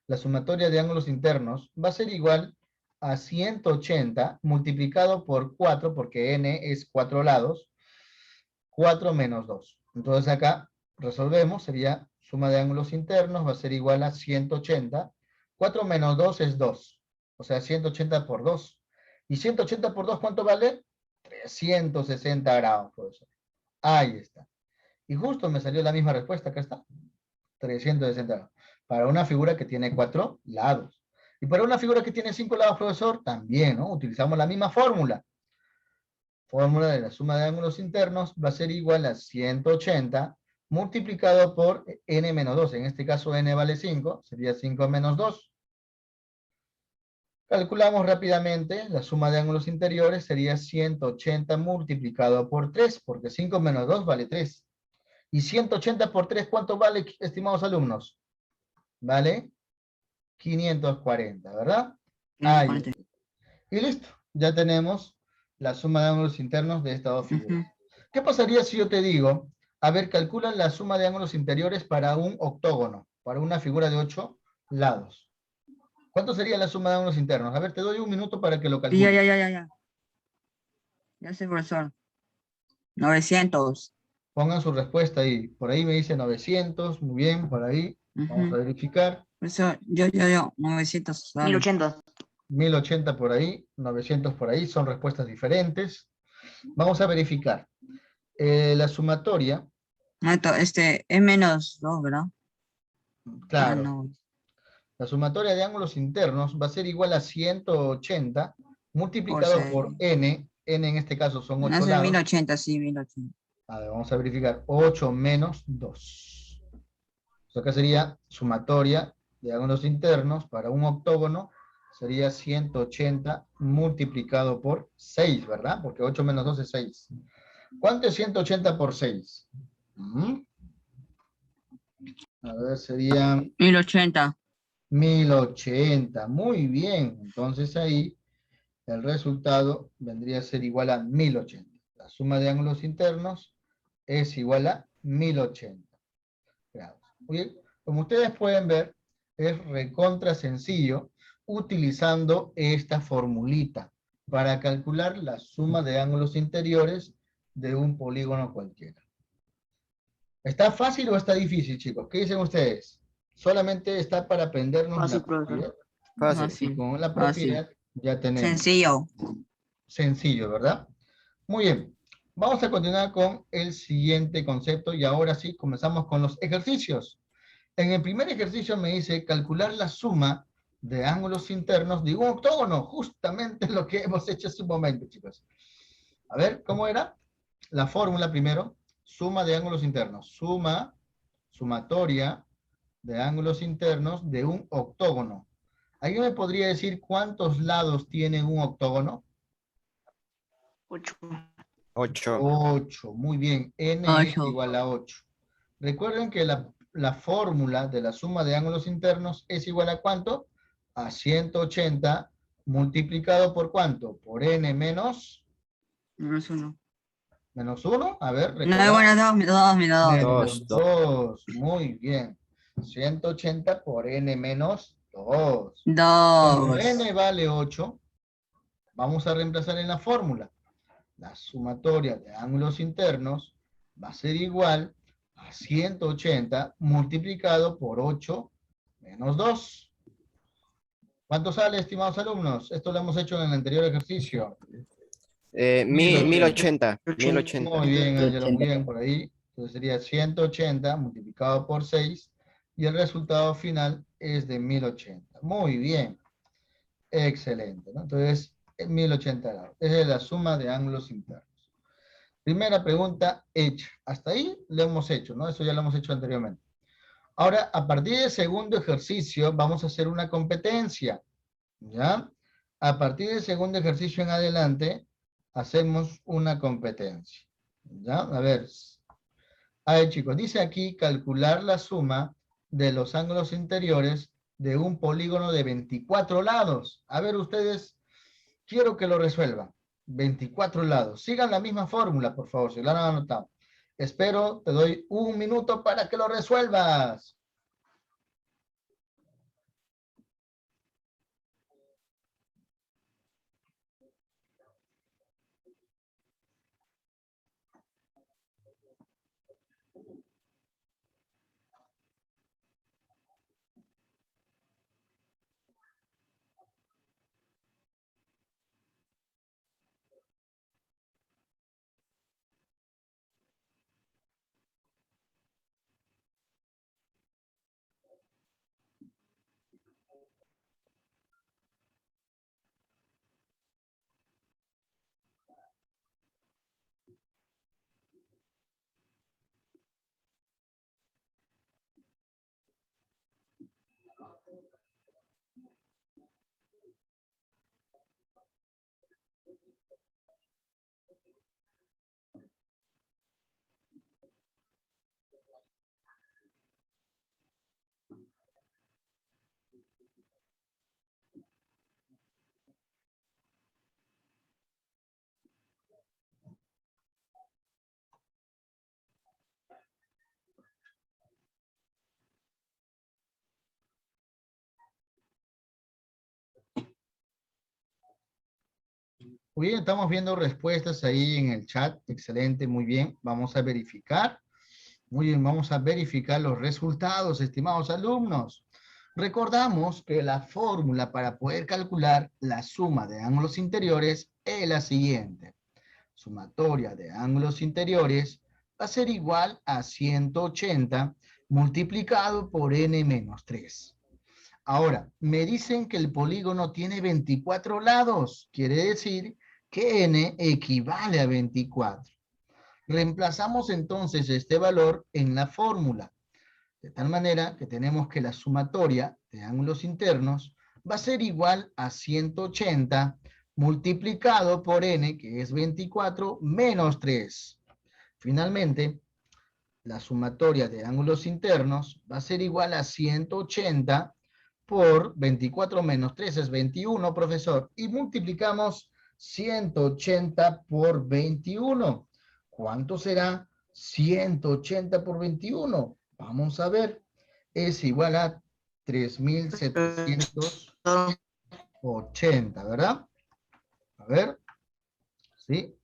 La sumatoria de ángulos internos va a ser igual a 180 multiplicado por 4, porque n es 4 lados, 4 menos 2. Entonces acá resolvemos, sería suma de ángulos internos, va a ser igual a 180. 4 menos 2 es 2, o sea, 180 por 2. ¿Y 180 por 2 cuánto vale? 360 grados, profesor. Ahí está. Y justo me salió la misma respuesta, acá está. 360 grados. Para una figura que tiene 4 lados. Y para una figura que tiene 5 lados, profesor, también, ¿no? Utilizamos la misma fórmula. Fórmula de la suma de ángulos internos va a ser igual a 180 multiplicado por n menos 2. En este caso n vale 5, sería 5 menos 2. Calculamos rápidamente, la suma de ángulos interiores sería 180 multiplicado por 3, porque 5 menos 2 vale 3. Y 180 por 3, ¿cuánto vale, estimados alumnos? Vale 540, ¿verdad? Ahí 540. está. Y listo, ya tenemos la suma de ángulos internos de estas dos figuras. ¿Qué pasaría si yo te digo, a ver, calcula la suma de ángulos interiores para un octógono, para una figura de 8 lados? ¿Cuánto sería la suma de ángulos internos? A ver, te doy un minuto para que lo calcules. Ya. Ya sé, profesor. 900. Pongan su respuesta ahí. Por ahí me dice 900, muy bien, por ahí. Vamos a verificar. Profesor, yo. 900. Dale. 1080. 1080 por ahí, 900 por ahí, son respuestas diferentes. Vamos a verificar. La sumatoria, Es menos 2, ¿verdad? claro, No. la sumatoria de ángulos internos va a ser igual a 180 multiplicado seis. por n. N en este caso son 8 Hace lados. 1080, sí, 1080. A ver, vamos a verificar. 8 menos 2. Esto acá sería sumatoria de ángulos internos para un octógono. Sería 180 multiplicado por 6, ¿verdad? Porque 8 menos 2 es 6. ¿Cuánto es 180 por 6? A ver, sería 1080. 1080. Muy bien. Entonces ahí el resultado vendría a ser igual a 1080. La suma de ángulos internos es igual a 1080 grados. Muy bien. Como ustedes pueden ver, es recontra sencillo utilizando esta formulita. para calcular la suma de ángulos interiores de un polígono cualquiera. ¿Está fácil o está difícil, chicos? ¿Qué dicen ustedes? Solamente está para aprendernos Fácil, la profesor. propiedad. Fácil. Y Fácil. con la Fácil. propiedad ya tenemos. Sencillo. Sencillo, ¿verdad? Muy bien. Vamos a continuar con el siguiente concepto y ahora sí comenzamos con los ejercicios. En el primer ejercicio me dice calcular la suma de ángulos internos de un octógono, justamente lo que hemos hecho hace un momento, chicos. A ver, ¿cómo era? La fórmula primero, suma de ángulos internos, sumatoria de ángulos internos de un octógono. ¿Alguien me podría decir cuántos lados tiene un octógono? 8. 8. 8, muy bien, n es 8. igual a 8. Recuerden que la fórmula de la suma de ángulos internos es igual a ¿cuánto? A 180 multiplicado por ¿cuánto? Por n menos Menos 1. 1. A ver, No, recordad. bueno, 2, menos 2. Menos Dos. 2. Muy bien. 180 por n menos 2. 2. Como n vale 8, vamos a reemplazar en la fórmula. La sumatoria de ángulos internos va a ser igual a 180 multiplicado por 8 menos 2. ¿Cuánto sale, estimados alumnos? Esto lo hemos hecho en el anterior ejercicio. 1080. 1080. Muy bien, Ángelo, muy bien, por ahí. Entonces sería 180 multiplicado por 6 y el resultado final es de 1080. Muy bien. Excelente, ¿no? Entonces, 1080 grados. Esa es la suma de ángulos internos. Primera pregunta hecha. Hasta ahí lo hemos hecho, ¿no? Eso ya lo hemos hecho anteriormente. Ahora, a partir del segundo ejercicio, vamos a hacer una competencia, ¿ya? A partir del segundo ejercicio en adelante, hacemos una competencia, ¿ya? A ver, chicos, dice aquí calcular la suma de los ángulos interiores de un polígono de 24 lados. A ver, ustedes, quiero que lo resuelvan. 24 lados. Sigan la misma fórmula, por favor, si lo han anotado. Espero, te doy 1 minuto para que lo resuelvas. Muy bien, estamos viendo respuestas ahí en el chat. Excelente, muy bien. Vamos a verificar. Muy bien, vamos a verificar los resultados, estimados alumnos. Recordamos que la fórmula para poder calcular la suma de ángulos interiores es la siguiente. Sumatoria de ángulos interiores va a ser igual a 180 multiplicado por n menos 3. Ahora, me dicen que el polígono tiene 24 lados. Quiere decir que n equivale a 24. Reemplazamos entonces este valor en la fórmula. De tal manera que tenemos que la sumatoria de ángulos internos va a ser igual a 180 multiplicado por n, que es 24, menos 3. Finalmente, la sumatoria de ángulos internos va a ser igual a 180 por 24 menos 3 es 21, profesor. Y multiplicamos 180 por 21. ¿Cuánto será 180 por 21? Vamos a ver. Es igual a 3.780, ¿verdad? A ver. ¿Sí?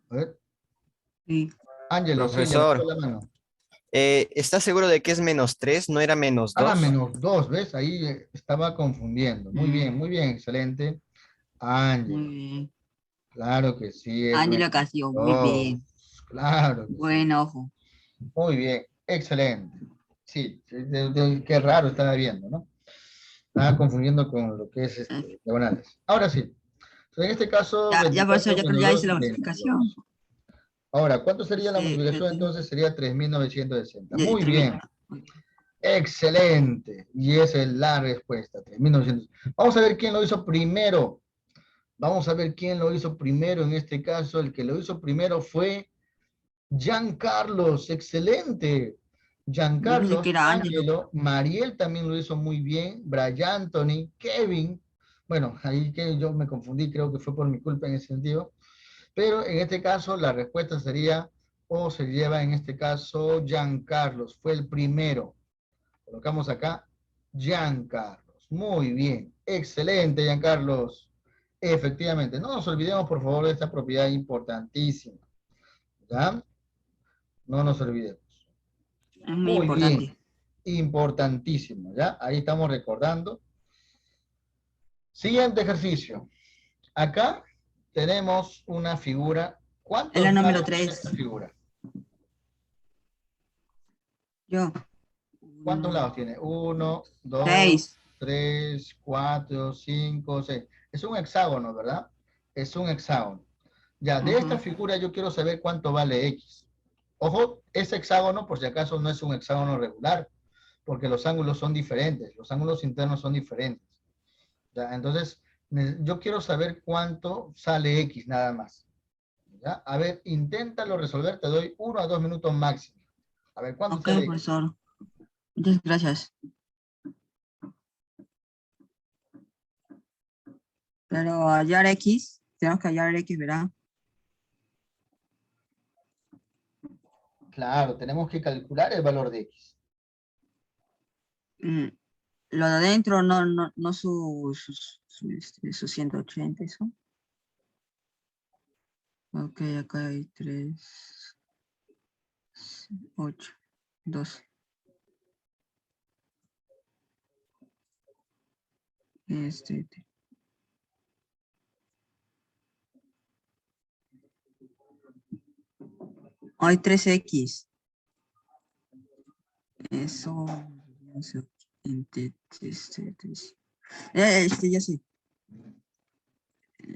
A ver. Sí. Ángelo, sí, Profesor, levantó la mano. ¿está seguro de que es -3? ¿No era Ah, -2? -2, ¿ves? Ahí estaba confundiendo. Muy bien, excelente. Muy Ángelo, bien. claro que sí, es Ángelo menos Castillo, muy 2. bien. Claro que sí. Buen ojo. Muy bien, excelente. Sí, qué raro estaba viendo, ¿no? Estaba confundiendo con lo que es Eh, diagonales. Ahora sí. En este caso, Ya, profesor, 24 ya creo que menos ya hice 2, la multiplicación. 22. Ahora, ¿cuánto sería la Creo multiplicación? que Entonces sería 3.960. ya Muy bien. Excelente. Y esa es la respuesta, 3.900. Vamos a ver quién lo hizo primero. Vamos a ver quién lo hizo primero. En este caso, el que lo hizo primero fue Giancarlos. Excelente. yo pensé que Giancarlos, era Ángelo. Ángelo, Mariel también lo hizo muy bien. Brian, Anthony, Kevin. Bueno, ahí que yo me confundí, creo que fue por mi culpa en ese sentido. Pero en este caso, la respuesta sería, o se lleva en este caso, Giancarlos. Fue el primero. Colocamos acá Giancarlos. Muy bien. Excelente, Giancarlos. Efectivamente. No nos olvidemos, por favor, de esta propiedad importantísima. ¿Ya? No nos olvidemos. Es muy Muy bien. importante. Importantísimo. ¿Ya? Ahí estamos recordando. Siguiente ejercicio. Acá tenemos una figura. Es la ¿Cuántos número lados tiene 3. esta figura? Yo. ¿Cuántos lados tiene? 1, 2, 6. 3, 4, 5, 6. Es un hexágono, ¿verdad? Es un hexágono. Ya, de esta figura yo quiero saber cuánto vale X. Ojo, ese hexágono, por si acaso, no es un hexágono regular, porque los ángulos son diferentes, los ángulos internos son diferentes. ¿Ya? Entonces, yo quiero saber cuánto sale X nada más. ¿Ya? A ver, inténtalo resolver, te doy 1 a 2 minutos máximo. A ver, ¿cuánto Ok, sale X? profesor. Muchas gracias. Pero hallar X, tenemos que hallar X, ¿verdad? Claro, tenemos que calcular el valor de X. Mm, Lo de adentro, no su 180, eso. Ok, acá hay 3, 8, 12. Este, hay 3X. Eso, eso, ya sé.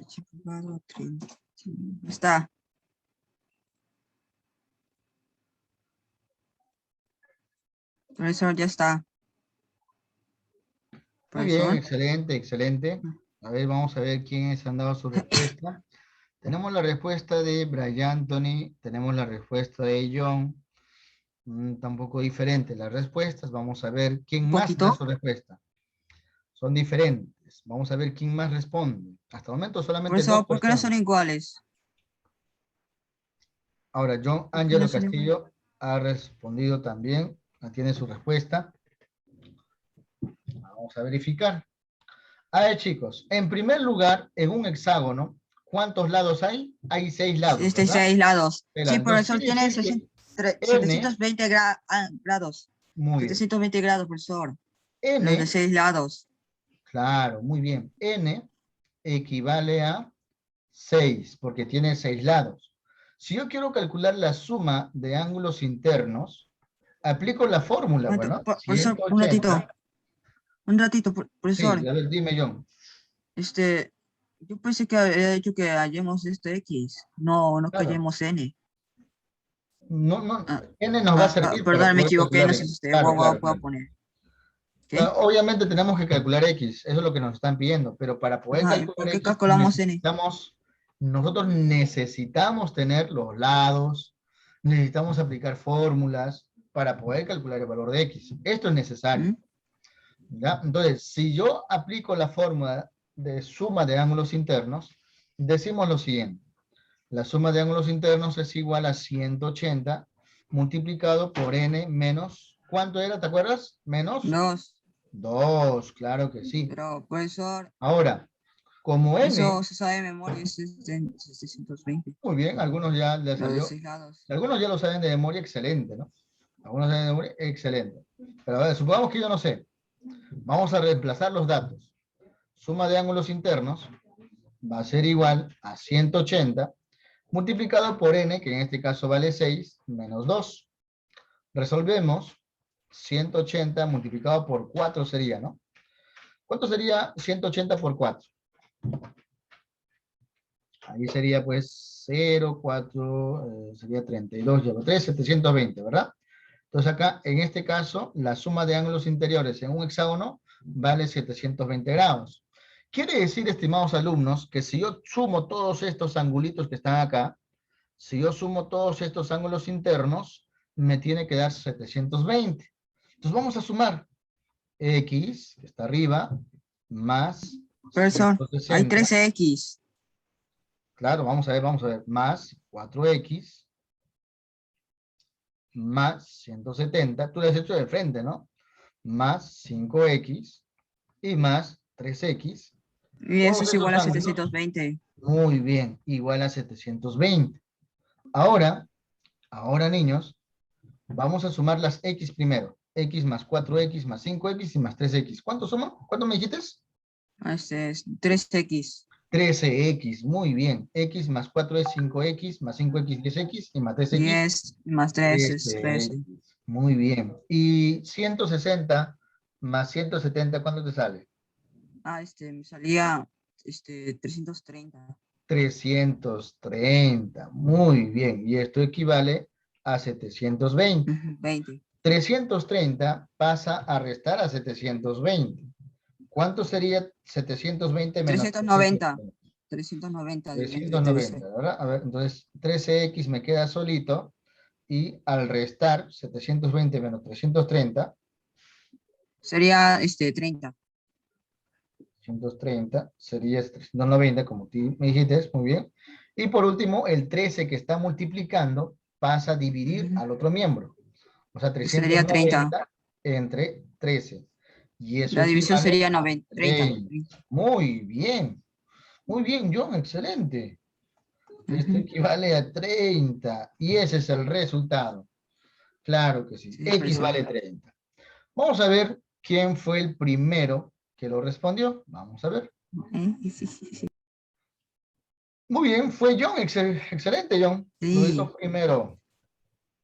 Chipado, 30. Está. Profesor, ya está. Muy bien, Profesor. excelente, excelente. A ver, vamos a ver quiénes han dado su respuesta. Tenemos la respuesta de Brian Anthony, tenemos la respuesta de John. Tampoco diferente las respuestas. Vamos a ver quién Un más da poquito. su respuesta. Son diferentes. Vamos a ver quién más responde. Hasta el momento solamente dos Profesor, ¿por qué no personas. son iguales? Ahora, John ¿Por qué no Ángelo son iguales? Castillo ha respondido también. Tiene su respuesta. Vamos a verificar. A ver, chicos, en primer lugar, en un hexágono, ¿cuántos lados hay? Hay 6 lados, ¿verdad? 6 lados. Sí, Entonces, profesor, quiere tiene decir que N, 720 grados. muy bien, 720 grados, profesor. Los de N, 6 lados. claro, muy bien, N equivale a 6, porque tiene 6 lados. Si yo quiero calcular la suma de ángulos internos, aplico la fórmula, bueno, Profesor, 180. un ratito, Sí, profesor. a ver, dime, John. Este, yo pensé que había dicho que hallemos este X, no que Claro, hallemos N. no, no, Ah, N nos va a servir para perdón, me poder equivoqué, calcular no sé si X. usted Claro, claro, voy a claro. poner. ¿Qué? Claro, obviamente tenemos que calcular X, eso es lo que nos están pidiendo, pero para poder Ajá, ¿y por calcular qué X calculamos N? nosotros necesitamos tener los lados, necesitamos aplicar fórmulas para poder calcular el valor de X. Esto es necesario. ¿Mm? ¿Ya? Entonces, si yo aplico la fórmula de suma de ángulos internos, decimos lo siguiente. La suma de ángulos internos es igual a 180 multiplicado por n menos, ¿cuánto era? ¿Te acuerdas? Menos Dos, 2, claro que sí. pero profesor, Ahora, Como n, Eso se sabe de memoria, es de 720. muy bien, algunos ya les Lo de salió. 6 lados. Algunos ya lo saben de memoria, excelente, ¿no? Algunos saben de memoria, excelente. Pero a ver, supongamos que yo no sé. Vamos a reemplazar los datos. Suma de ángulos internos va a ser igual a 180 multiplicado por n, que en este caso vale 6, menos 2. Resolvemos. 180 multiplicado por 4 sería, ¿no? ¿Cuánto sería 180 por 4? Ahí sería pues 0, 4, sería 32, lleva 3, 720, ¿verdad? Entonces acá, en este caso, la suma de ángulos interiores en un hexágono vale 720 grados. Quiere decir, estimados alumnos, que si yo sumo todos estos angulitos que están acá, si yo sumo todos estos ángulos internos, me tiene que dar 720. Entonces vamos a sumar x, que está arriba, más Profesor, hay 160. 13x. Claro, vamos a ver, más 4x, más 170, tú lo has hecho de frente, ¿no? Más 5x y más 3x. Y eso Todos es esos igual a ángulos, 720. muy bien, igual a 720. Ahora niños, vamos a sumar las x primero. X más 4x más 5x y más 3x. ¿Cuánto suma? ¿Cuánto me dijiste? Este es 3x. 13x, muy bien. X más 4 es 5x, más 5x 10x y más 3x 10 más 3 es 13. 13x. Muy bien. Y 160 más 170, ¿cuánto te sale? Me salía 330. 330. Muy bien. Y esto equivale a 720. 20. 330 pasa a restar a 720. ¿Cuánto sería 720 menos 390. 330? 390 entre 390, 13. ¿verdad? A ver, entonces 13x me queda solito y al restar 720 menos 330, Sería 30. 330 sería 390, como tú me dijiste, muy bien. Y por último, el 13 que está multiplicando pasa a dividir al otro miembro. O sea, Sería 30. 390 entre 13. Y eso La división equivale sería a 90, 30. 30. Muy bien. Muy bien, John, excelente. Esto Ujú. equivale a 30. Y ese es el resultado. Claro que sí. Sí, X profesor. vale 30. Vamos a ver quién fue el primero que lo respondió. Vamos a ver. Sí. Muy bien, fue John. Excelente, John. Lo Sí, hizo primero.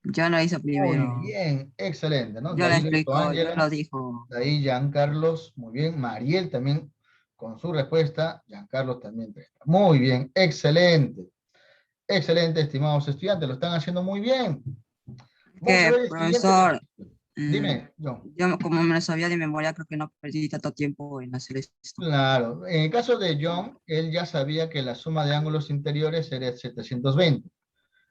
yo lo hice Muy primero. bien, excelente, ¿no? De Yo lo ahí lo hizo explico, yo lo Ángela. dijo. De ahí Giancarlos. Muy bien. Mariel también con su respuesta. Giancarlos también 30. Muy bien, excelente. Excelente, estimados estudiantes. Lo están haciendo muy bien. Vamos a Que, ver el siguiente profesor, ejercicio. Dime, John. yo como me lo sabía de memoria, creo que no perdí tanto tiempo en hacer esto. Claro, en el caso de John, él ya sabía que la suma de ángulos interiores era 720.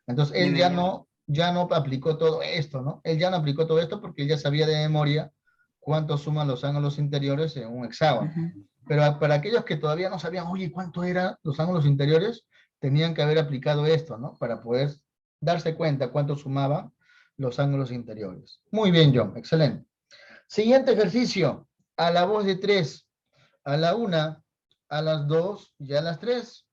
Entonces, De él memoria. ya no aplicó todo esto, ¿no? Él ya no aplicó todo esto porque él ya sabía de memoria cuánto suman los ángulos interiores en un hexágono. Ujú. Pero para aquellos que todavía no sabían, oye, ¿cuánto eran los ángulos interiores? Tenían que haber aplicado esto, ¿no? Para poder darse cuenta cuánto sumaban los ángulos interiores. Muy bien, John, excelente. Siguiente ejercicio, a la voz de 3. A la 1, a las 2 y a las 3.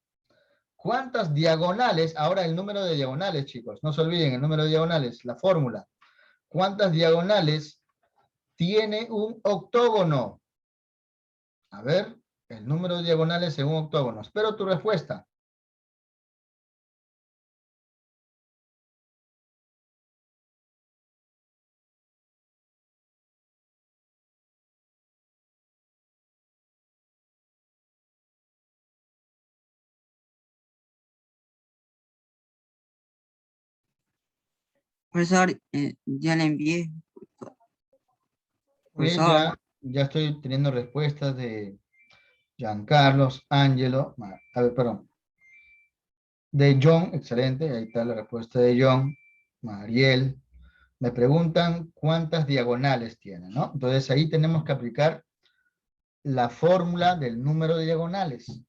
¿Cuántas diagonales? Ahora el número de diagonales, chicos. No se olviden el número de diagonales, la fórmula. ¿Cuántas diagonales tiene un octógono? A ver, el número de diagonales en un octógono. Espero tu respuesta. Profesor, ya le envié. Bien, Profesor, ya estoy teniendo respuestas de Giancarlos, Angelo, a ver, perdón, de John, excelente, ahí está la respuesta de John, Mariel. Me preguntan cuántas diagonales tiene, ¿no? Entonces ahí tenemos que aplicar la fórmula del número de diagonales.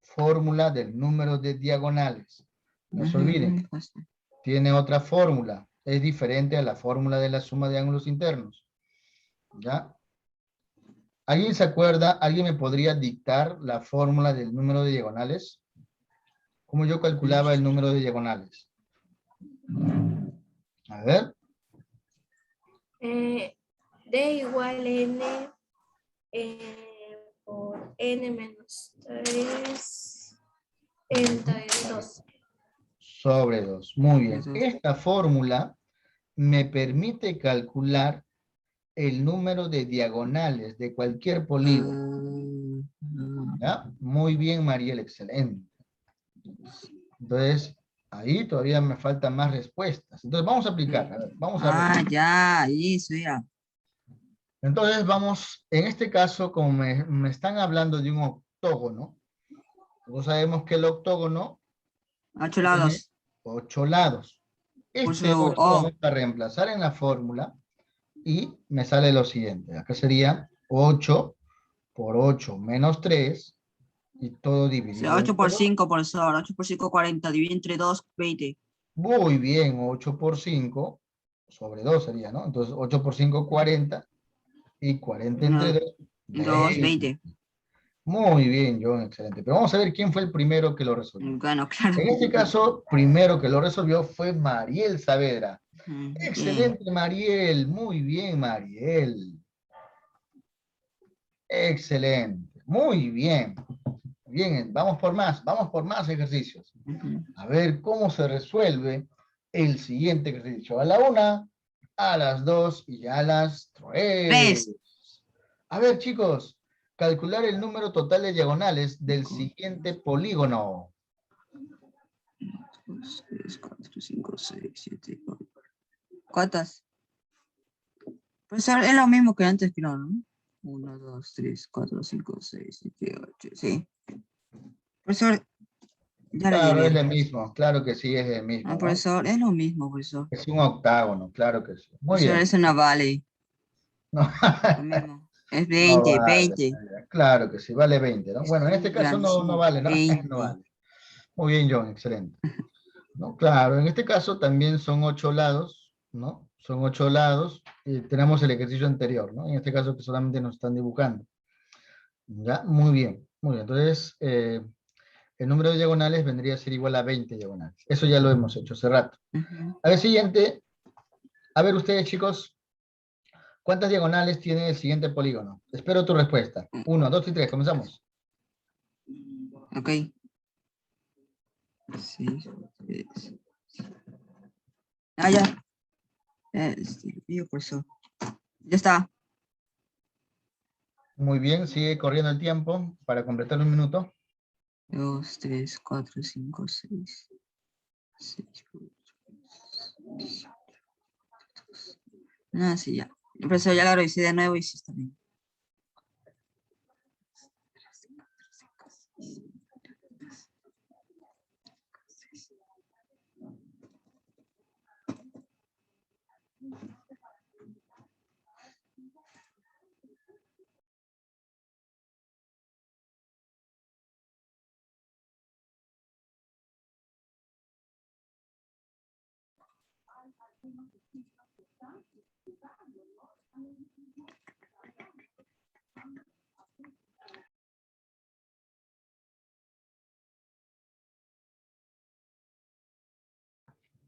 Fórmula del número de diagonales. No se olviden, tiene otra fórmula. Es diferente a la fórmula de la suma de ángulos internos. ¿Ya? ¿Alguien se acuerda? ¿Alguien me podría dictar la fórmula del número de diagonales? ¿Cómo yo calculaba el número de diagonales? A ver. D igual N por N menos 3 entre 2. Sobre 2. Muy bien. Eso. Esta fórmula me permite calcular el número de diagonales de cualquier polígono. ¿Ya? Muy bien, Mariel, excelente. Entonces, ahí todavía me faltan más respuestas. Entonces, vamos a aplicar. A ver, vamos a ver. Ya, eso ya. Entonces, vamos, en este caso, como me están hablando de un octógono, todos sabemos que el octógono 8 tiene lados. 8 lados. Por Este eso, 8 lo vamos a reemplazar en la fórmula y me sale lo siguiente. Acá sería 8 por 8 menos 3 y todo dividido 8 entre por 2. 5, profesor. 8 por 5, 40. Divide entre 2, 20. Muy bien, 8 por 5 sobre 2 sería, ¿no? Entonces 8 por 5, 40 y 40 entre 2, 2, 20. 20. Muy bien, John, excelente. Pero vamos a ver quién fue el primero que lo resolvió. Bueno, claro. En este caso, primero que lo resolvió fue Mariel Saavedra. Bien. Excelente, Mariel. Muy bien, Mariel. Excelente. Muy bien. Bien, vamos por más ejercicios. Ujú. A ver cómo se resuelve el siguiente ejercicio. A la 1, a las 2 y a las 3. 3. A ver, chicos, calcular el número total de diagonales del siguiente polígono. 2, 3, 4, 5, 6, 7, 8. ¿Cuántas? Pues es lo mismo que antes, creo, ¿no? 1, 2, 3, 4, 5, 6, 7, 8. Sí. Profesor, ya le Claro, es llevé. el mismo. Claro que sí, es el mismo, ¿no? Profesor, es lo mismo, profesor. Es un octágono, claro que sí. Muy Profesor, bien. eso no vale. No, Lo mismo. Es no 20, vale. 20. Claro que sí, vale 20, ¿no? Bueno, en este caso Grande, no sí. vale, ¿no? 20. No vale. Muy bien, John, excelente. No, claro, en este caso también son 8 lados, ¿no? Son 8 lados y tenemos el ejercicio anterior, ¿no? En este caso que solamente nos están dibujando. ¿Ya? Muy bien, muy bien. Entonces, el número de diagonales vendría a ser igual a 20 diagonales. Eso ya lo hemos hecho hace rato. Ujú. A ver, siguiente. A ver ustedes, chicos, ¿cuántas diagonales tiene el siguiente polígono? Espero tu respuesta. 1, 2 y 3, comenzamos. Ok. 6, 3. Ah, ya. Digo, profesor. Ya está. Muy bien, sigue corriendo el tiempo para completar un minuto. 2, 3, 4, 5, 6. 6, 8. Ah, sí, ya. Profesor, ya la revisé de nuevo y sí está bien.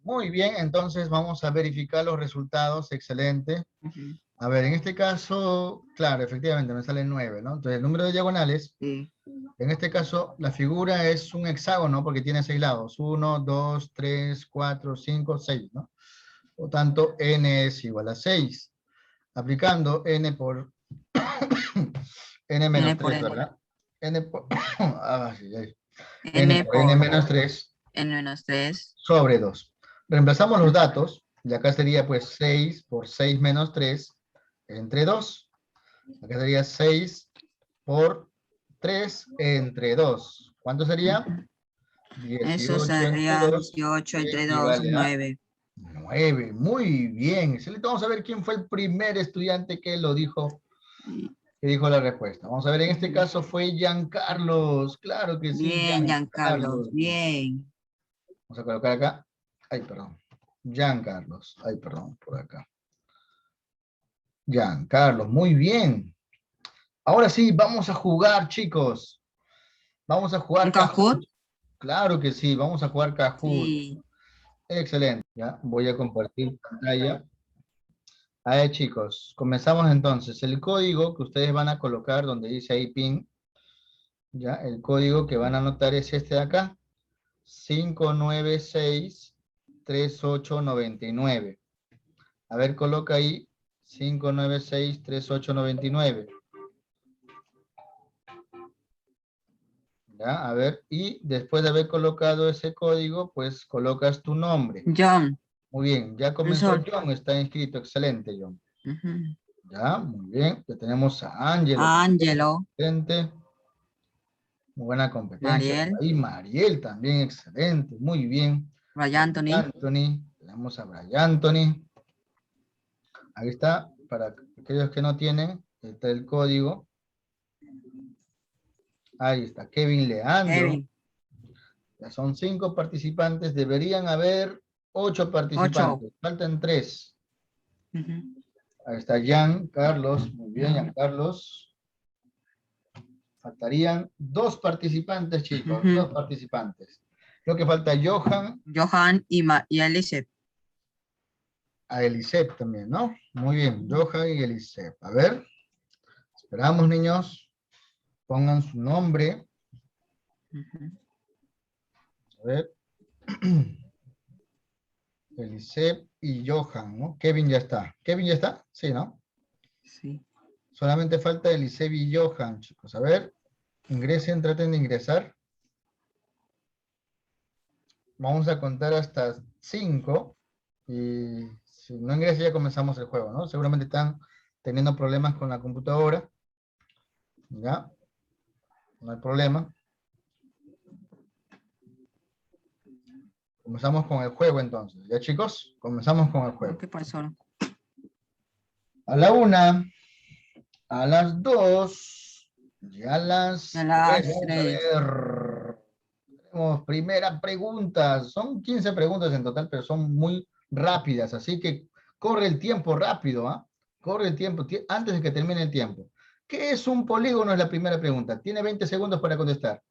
Muy bien, entonces vamos a verificar los resultados. Excelente. Ujú. A ver, en este caso, claro, efectivamente me sale 9, ¿no? Entonces el número de diagonales, Sí. en este caso la figura es un hexágono porque tiene 6 lados. 1, 2, 3, 4, 5, 6, ¿no? Por tanto, n es igual a 6. Aplicando n por n menos N por 3, N. ¿verdad? N por, sí, n N por n por menos 3 N menos 3. sobre 2. Reemplazamos los datos, y acá sería pues 6 por 6 menos 3 entre 2. Acá sería 6 por 3 entre 2. ¿Cuánto sería? Eso 18 entre sería 2 18 entre 2, equivale a 9. 9. Muy bien. Excelente. Vamos a ver quién fue el primer estudiante que lo dijo, que dijo la respuesta. Vamos a ver, en este caso fue Giancarlos. Claro que sí, Bien, Giancarlos. Giancarlos. Bien. Vamos a colocar acá. Ay, perdón. Giancarlos. Ay, perdón, por acá. Giancarlos, muy bien. Ahora sí, vamos a jugar, chicos. Vamos a jugar ¿Un Kahoot? Claro que sí, vamos a jugar Kahoot. Sí. Excelente. Ya, voy a compartir pantalla. A ver, chicos, comenzamos entonces. El código que ustedes van a colocar donde dice ahí PIN, ya, el código que van a anotar es este de acá, 596-3899. A ver, coloca ahí 596-3899. Ya, a ver, y después de haber colocado ese código, pues colocas tu nombre. John. Muy bien, ya comenzó Profesor. John, está inscrito, excelente John. Ujú. Ya, muy bien, ya tenemos a Ángelo. Angelo. Excelente. Muy buena competencia. Mariel. Ahí Mariel también, excelente, muy bien. Brian Anthony. Anthony, tenemos a Brian Anthony. Ahí está, para aquellos que no tienen, está el código. Ahí está, Kevin Leandro. Kevin. Ya son 5 participantes, deberían haber 8 participantes, faltan 3. Ujú. Ahí está Jan Carlos, muy bien, Jan Carlos. Faltarían 2 participantes, chicos, Ujú. 2 participantes. Creo que falta Johan, Johan y Elisep. a Elisep también, ¿no? Muy bien, Johan y Elisep. A ver, esperamos, niños. Pongan su nombre. Ujú. A ver. Elisep y Johan, ¿no? Kevin ya está. ¿Kevin ya está? Sí, ¿no? Sí. Solamente falta Elisep y Johan, chicos. A ver, ingresen, traten de ingresar. Vamos a contar hasta 5. Y si no ingresa ya comenzamos el juego, ¿no? Seguramente están teniendo problemas con la computadora. ¿Ya? No hay problema. Comenzamos con el juego entonces. ¿Ya, chicos? Comenzamos con el juego. ¿Qué pasó? A la 1, a las 2 y a las A las 3. Vamos a 3. ver. Tenemos primera pregunta. Son 15 preguntas en total, pero son muy rápidas. Así que corre el tiempo rápido, ¿ah? Corre el tiempo antes de que termine el tiempo. ¿Qué es un polígono? Es la primera pregunta. Tiene 20 segundos para contestar.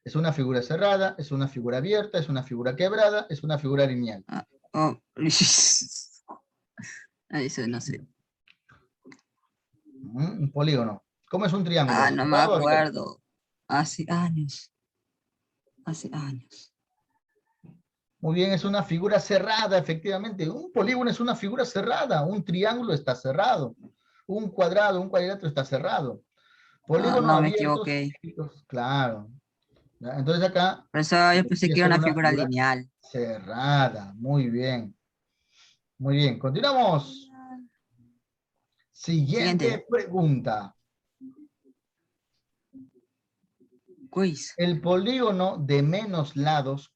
¿Es una figura cerrada? ¿Es una figura abierta? ¿Es una figura quebrada? ¿Es una figura lineal? Oh. Eso no sé. Un polígono. ¿Cómo es un triángulo? No me ¿Cerrado o abierto? acuerdo. Hace años. Hace años. Muy bien, es una figura cerrada, efectivamente. Un polígono es una figura cerrada. Un triángulo está cerrado. Un cuadrado, un cuadrilátero está cerrado. Polígonos No me abiertos, equivoqué. claro. ¿Ya? Entonces acá Por eso yo pensé tiene que que era ser una una figura figura lineal. cerrada. Muy bien. Muy bien, continuamos. Siguiente. Siguiente pregunta. Quiz. El polígono de menos lados,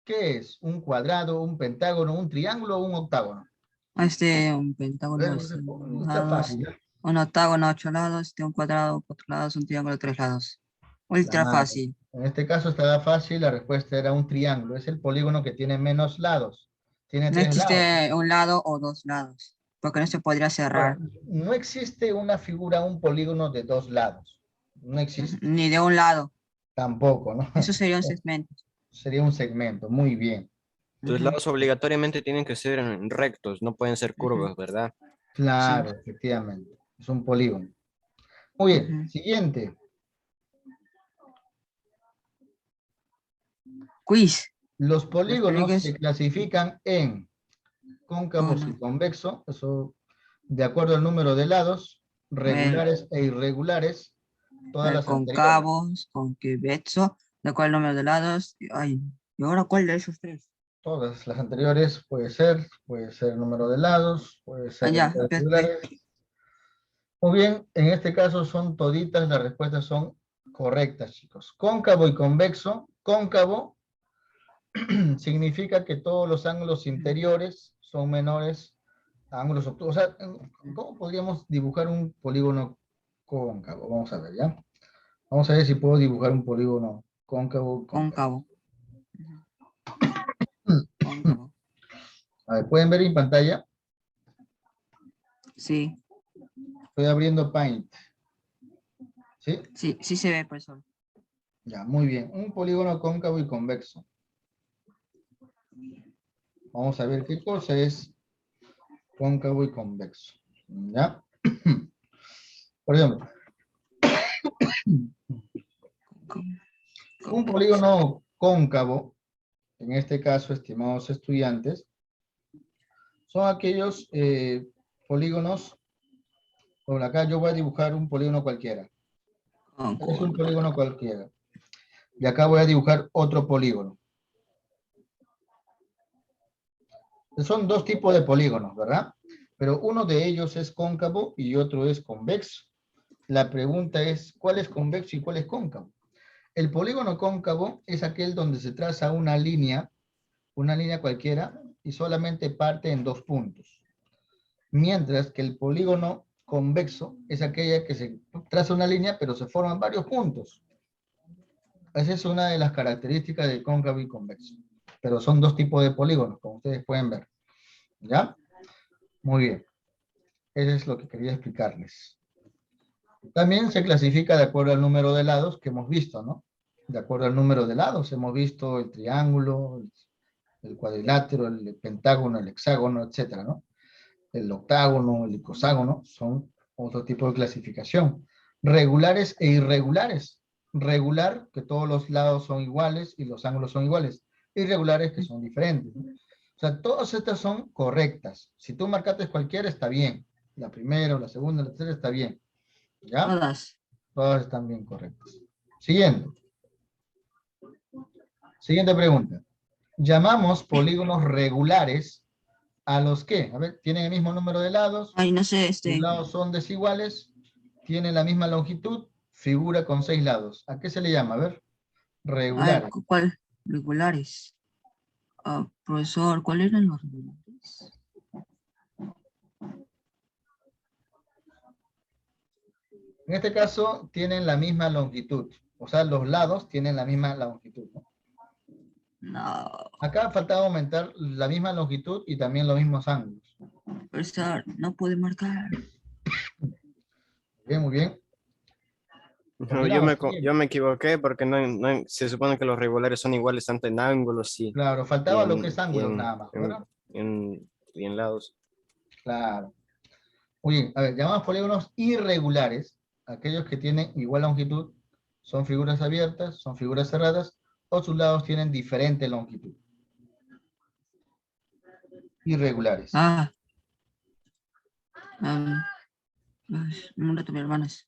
¿qué es? ¿Un cuadrado, un pentágono, un triángulo o un octágono? Un A pentágono ver, de 5 está lados. fácil, ¿eh? Un octágono, 8 lados. Un cuadrado, 4 lados. Un triángulo, 3 lados. Ultra Claro. fácil. En este caso estaba fácil, la respuesta era un triángulo. Es el polígono que tiene menos lados. Tiene No 3 lados. existe un lado o 2 lados. Porque no se podría Ahora, cerrar. no existe una figura, un polígono de 2 lados. No existe. Ni de un lado. Tampoco, ¿no? Eso sería un segmento. Sería un segmento. Muy bien. Los Ujú, lados obligatoriamente tienen que ser rectos, no pueden ser ujú. curvos, ¿verdad? Sí. Claro, efectivamente. Es un polígono. Muy bien. Ujú. Siguiente. Quiz. Los Los polígonos se películas. clasifican en Oh, cóncavos y no. convexos, eso de acuerdo al número de lados, A ver, regulares e irregulares, a todas ver, las anteriores. concavos, convexo, de cuál número de lados. Ay, ¿y ahora cuál de esos tres? Todas las anteriores puede ser el número de lados, puede ser el Ya, número de ok, ok. regulares. Muy bien, en este caso son toditas, las respuestas son correctas, chicos. Cóncavo y convexo. Cóncavo significa que todos los ángulos interiores son menores a ángulos obtusos. O sea, ¿cómo podríamos dibujar un polígono cóncavo? Vamos a ver, ¿ya? Vamos a ver si puedo dibujar un polígono cóncavo. Cóncavo. Ujú. Mm. Cóncavo. A ver, ¿pueden ver en pantalla? Sí. Estoy abriendo Paint. ¿Sí? Sí, sí se ve, profesor. Ya, muy bien. Un polígono cóncavo y convexo. Vamos a ver qué cosa es cóncavo y convexo. ¿Ya? Por ejemplo, un polígono cóncavo, en este caso, estimados estudiantes, son aquellos polígonos, por acá yo voy a dibujar un polígono cualquiera. Es un polígono cualquiera. Y acá voy a dibujar otro polígono. Son dos tipos de polígonos, ¿verdad? Pero uno de ellos es cóncavo y otro es convexo. La pregunta es, ¿cuál es convexo y cuál es cóncavo? El polígono cóncavo es aquel donde se traza una línea cualquiera, y solamente parte en dos puntos. Mientras que el polígono convexo es aquella que se traza una línea, pero se forman varios puntos. Esa es una de las características de cóncavo y convexo. Pero son dos tipos de polígonos, como ustedes pueden ver. ¿Ya? Muy bien. Eso es lo que quería explicarles. También se clasifica de acuerdo al número de lados que hemos visto, ¿no? De acuerdo al número de lados hemos visto el triángulo, el cuadrilátero, el pentágono, el hexágono, etcétera, ¿no? El octágono, el icoságono, son otro tipo de clasificación. Regulares e irregulares. Regular, que todos los lados son iguales y los ángulos son iguales. Irregulares, que son diferentes. O sea, todas estas son correctas. Si tú marcaste cualquiera, está bien. La primera, o la segunda, la tercera, está bien. ¿Ya? Todas. Todas están bien correctas. Siguiente. Siguiente pregunta. Llamamos polígonos regulares a los que, a ver, tienen el mismo número de lados, Ay, no sé, los lados son desiguales, tienen la misma longitud, figura con 6 lados. ¿A qué se le llama? A ver, Ay, regulares. ¿cuál? Regulares. Ah, profesor, ¿cuáles eran los regulares? En este caso, tienen la misma longitud. O sea, los lados tienen la misma longitud, ¿no? No, Acá faltaba aumentar la misma longitud y también los mismos ángulos. profesor, no puede marcar. Bien, muy bien. No, Continuamos. yo me equivoqué porque se supone que los regulares son iguales tanto en ángulos Claro, y faltaba lo que es ángulos nada más, ¿verdad? y en lados. Claro. Muy bien, a ver, llamamos polígonos irregulares, aquellos que tienen igual longitud, son figuras abiertas, son figuras cerradas, o sus lados tienen diferente longitud. Irregulares. Ah, un rato, mi hermanas.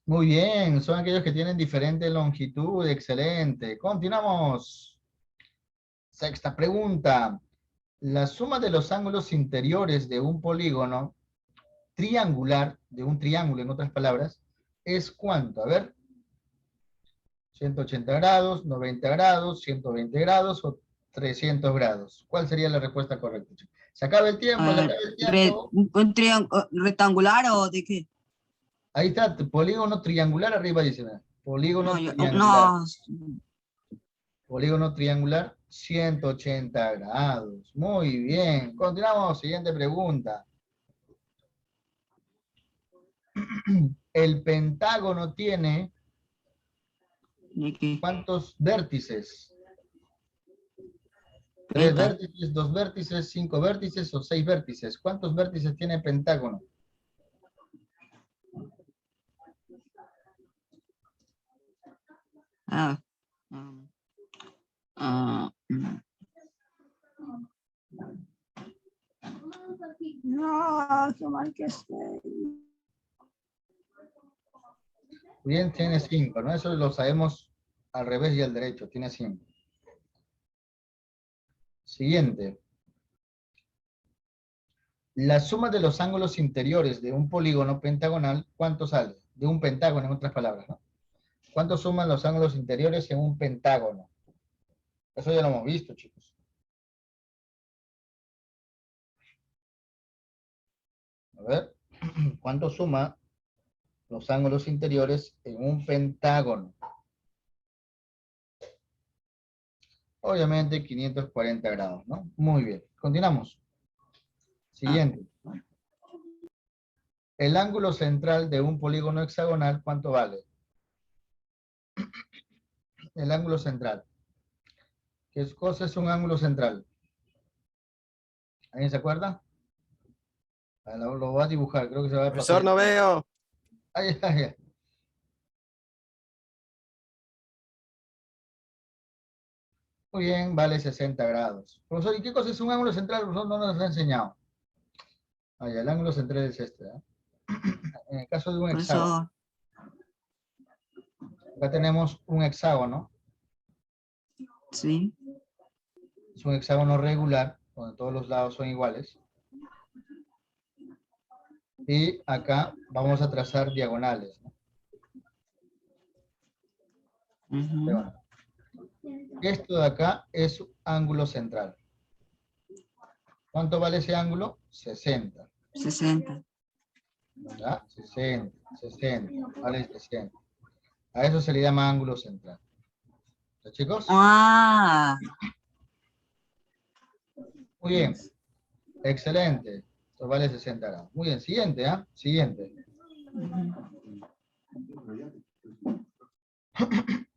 Muy bien, son aquellos que tienen diferente longitud, excelente. Continuamos. Sexta pregunta. La suma de los ángulos interiores de un polígono triangular, de un triángulo en otras palabras, es ¿cuánto? A ver, 180 grados, 90 grados, 120 grados o 300 grados. ¿Cuál sería la respuesta correcta? Se acaba el tiempo, se A ver, acaba el tiempo. ¿un triángulo rectangular o de qué? Ahí está, polígono triangular arriba dice, ¿verdad? No, Polígono yo, triangular. no, Polígono triangular, 180 grados. Muy bien. Continuamos, siguiente pregunta. El pentágono tiene ¿de qué? ¿cuántos vértices? 3 30. vértices, 2 vértices, 5 vértices o 6 vértices. ¿Cuántos vértices tiene el pentágono? Ah, mm. No, qué mal que estoy. Bien, tiene 5, ¿no? Eso lo sabemos al revés y al derecho, tiene 5. Siguiente. La suma de los ángulos interiores de un polígono pentagonal, ¿cuánto sale? De un pentágono, en otras palabras, ¿no? ¿Cuánto suman los ángulos interiores en un pentágono? Eso ya lo hemos visto, chicos. A ver, ¿cuánto suma los ángulos interiores en un pentágono? obviamente 540 grados, ¿no? Muy bien. Continuamos. Siguiente. El ángulo central de un polígono hexagonal, ¿cuánto vale? El ángulo central. ¿Qué cosa es un ángulo central? ¿Alguien se acuerda? Lo voy a dibujar, creo que se va a Profesor, pasar. no veo. Ay, ay, ay. Muy bien, vale 60 grados. Profesor, ¿y qué cosa es un ángulo central? Profesor, no nos ha enseñado. Ah, ya, el ángulo central es este. ¿Eh? En el caso de un hexágono. Profesor, Acá tenemos un hexágono. sí. Es un hexágono regular, donde todos los lados son iguales. Y acá vamos a trazar diagonales, ¿no? Ujú. Esto de acá es ángulo central. ¿Cuánto vale ese ángulo? 60. 60. ¿Verdad? 60, 60. Vale 60. A eso se le llama ángulo central. ¿Los chicos? Ah, Muy bien. Excelente. Esto vale 60 grados. Muy bien. Siguiente, ¿ah? Siguiente.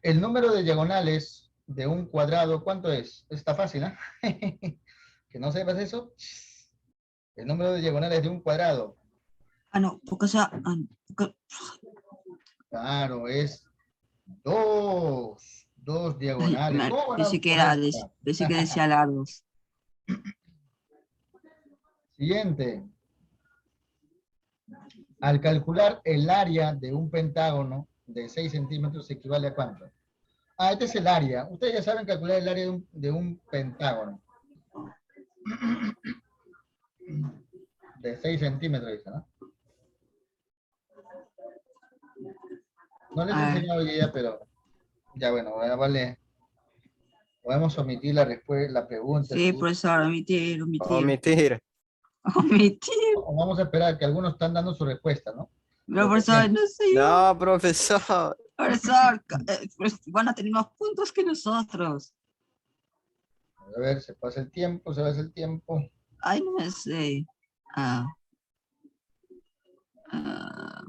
El número de diagonales de un cuadrado, ¿cuánto es? Está fácil, ¿ah? Que no sepas eso. El número de diagonales de un cuadrado. no, porque o sea, porque- Claro, es dos. Dos diagonales. ¿Cómo van a pensé que poner? pensé que decía largos. Siguiente. Al calcular el área de un pentágono de 6 centímetros equivale a ¿cuánto? Ah, este es el área. Ustedes ya saben calcular el área de un pentágono. De 6 centímetros, dice, ¿no? No les he A ver, enseñado hoy día, pero ya bueno, vale. Podemos omitir la respuesta, la pregunta. sí, Si profesor, omitir, omitir, Omitir. omitir. o vamos a esperar que algunos están dando su respuesta, ¿no? Pero Porque, profesor, no sé yo. No, profesor. Profesor, pues, van a tener más puntos que nosotros. a ver, se pasa el tiempo, se pasa el tiempo. Ay, no sé. Ah, ah,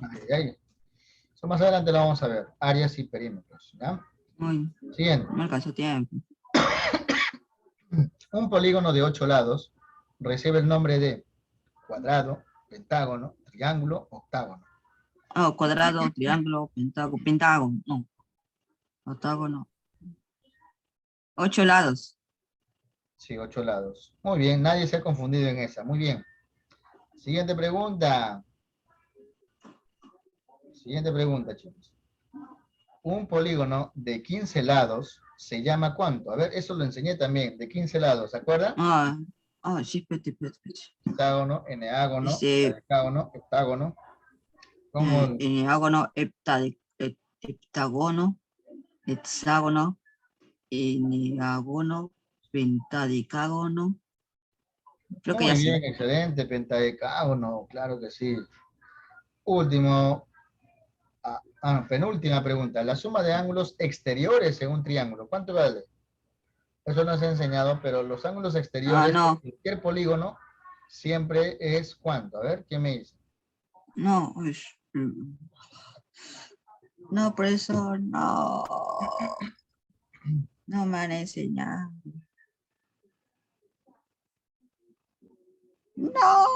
Ay, ay. Eso más adelante lo vamos a ver. Áreas y perímetros, ¿ya? uy, Siguiente. no me alcanzó tiempo. Un polígono de 8 lados recibe el nombre de cuadrado, pentágono, triángulo, octágono. Ah, cuadrado, triángulo, pentágono, pentágono, no, octágono. 8 lados. Sí, 8 lados. Muy bien, nadie se ha confundido en esa. Muy bien. Siguiente pregunta. Siguiente pregunta, chicos. Un polígono de 15 lados se llama ¿cuánto? A ver, eso lo enseñé también, de 15 lados, ¿se acuerdan? Sí, espérate. Hexágono, eneágono, Dice, hecágono, heptágono. ¿Cómo? eneágono, heptágono, hexágono, eneágono, pentadecágono. Creo que ya Muy sé. bien, excelente, pentadecágono, claro que sí. Último, penúltima pregunta. La suma de ángulos exteriores en un triángulo, ¿cuánto vale? Eso no se ha enseñado, pero los ángulos exteriores de No, cualquier polígono siempre es ¿cuánto? A ver, ¿quién me dice? no, no, profesor, no. No me han enseñado. No.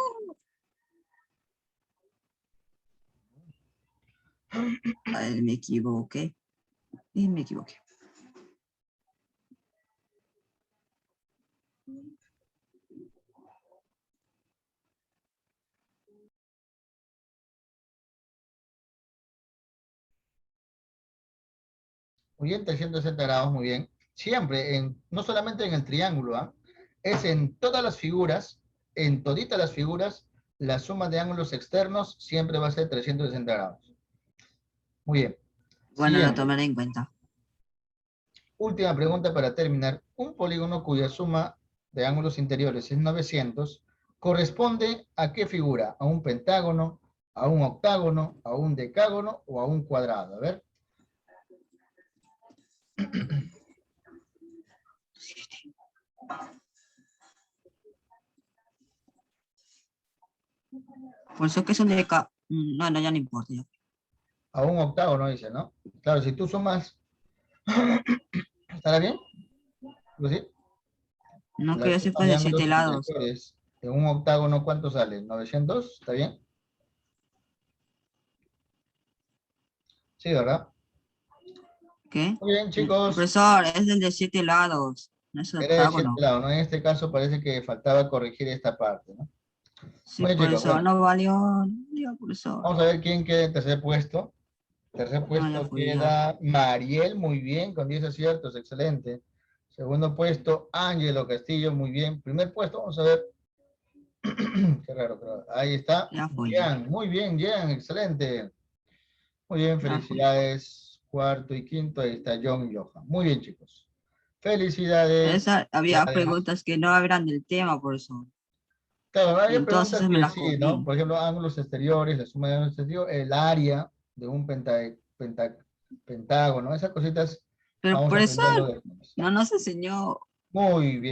Ay, me equivoqué. Y me equivoqué. Muy bien, 360 grados, muy bien. Siempre, no solamente en el triángulo, ¿ah? Es en todas las figuras, en toditas las figuras, la suma de ángulos externos siempre va a ser 360 grados. Muy bien. Bueno, lo Siguiente. tomaré en cuenta. Última pregunta para terminar. Un polígono cuya suma de ángulos interiores es 900, ¿corresponde a qué figura? ¿A un pentágono, a un octágono, a un decágono o a un cuadrado? A ver. Por eso que son de acá. No, no, ya no importa. Ya. A un octágono dice, ¿no? Claro, si tú sumas, ¿estará bien? ¿Pues sí? No La que yo suma sepa de de 7 ángulos lados. superiores en un octágono, ¿cuánto sale? ¿900? ¿Está bien? Sí, ¿verdad? ¿Qué? Muy bien, chicos. Profesor, es el de 7 lados. No es el Era de 7 octágono. lados, ¿no? En este caso parece que faltaba corregir esta parte, ¿no? Sí, Muy bien, chicos. profesor, Bueno, no valió. No valió, profesor. vamos a ver quién queda en tercer puesto. Tercer No, ya puesto fue ya. queda Mariel, muy bien, con 10 aciertos, excelente. Segundo puesto, Ángelo Castillo, muy bien. Primer puesto, vamos a ver. Qué raro, pero ahí está. Ya fue ya. Jean, muy bien, Jean, excelente. Muy bien, Ya fue. felicidades. Cuarto y quinto, ahí está John y Johan. Muy bien, chicos. Felicidades. Había preguntas que no eran del tema, por eso. Claro, Y hay entonces preguntas me que las sí, ¿no? copié. Por ejemplo, ángulos exteriores, la suma de ángulos exteriores, el área de un pentágono, esas cositas Pero vamos a profesor, aprenderlo después. no nos enseñó. Muy bien.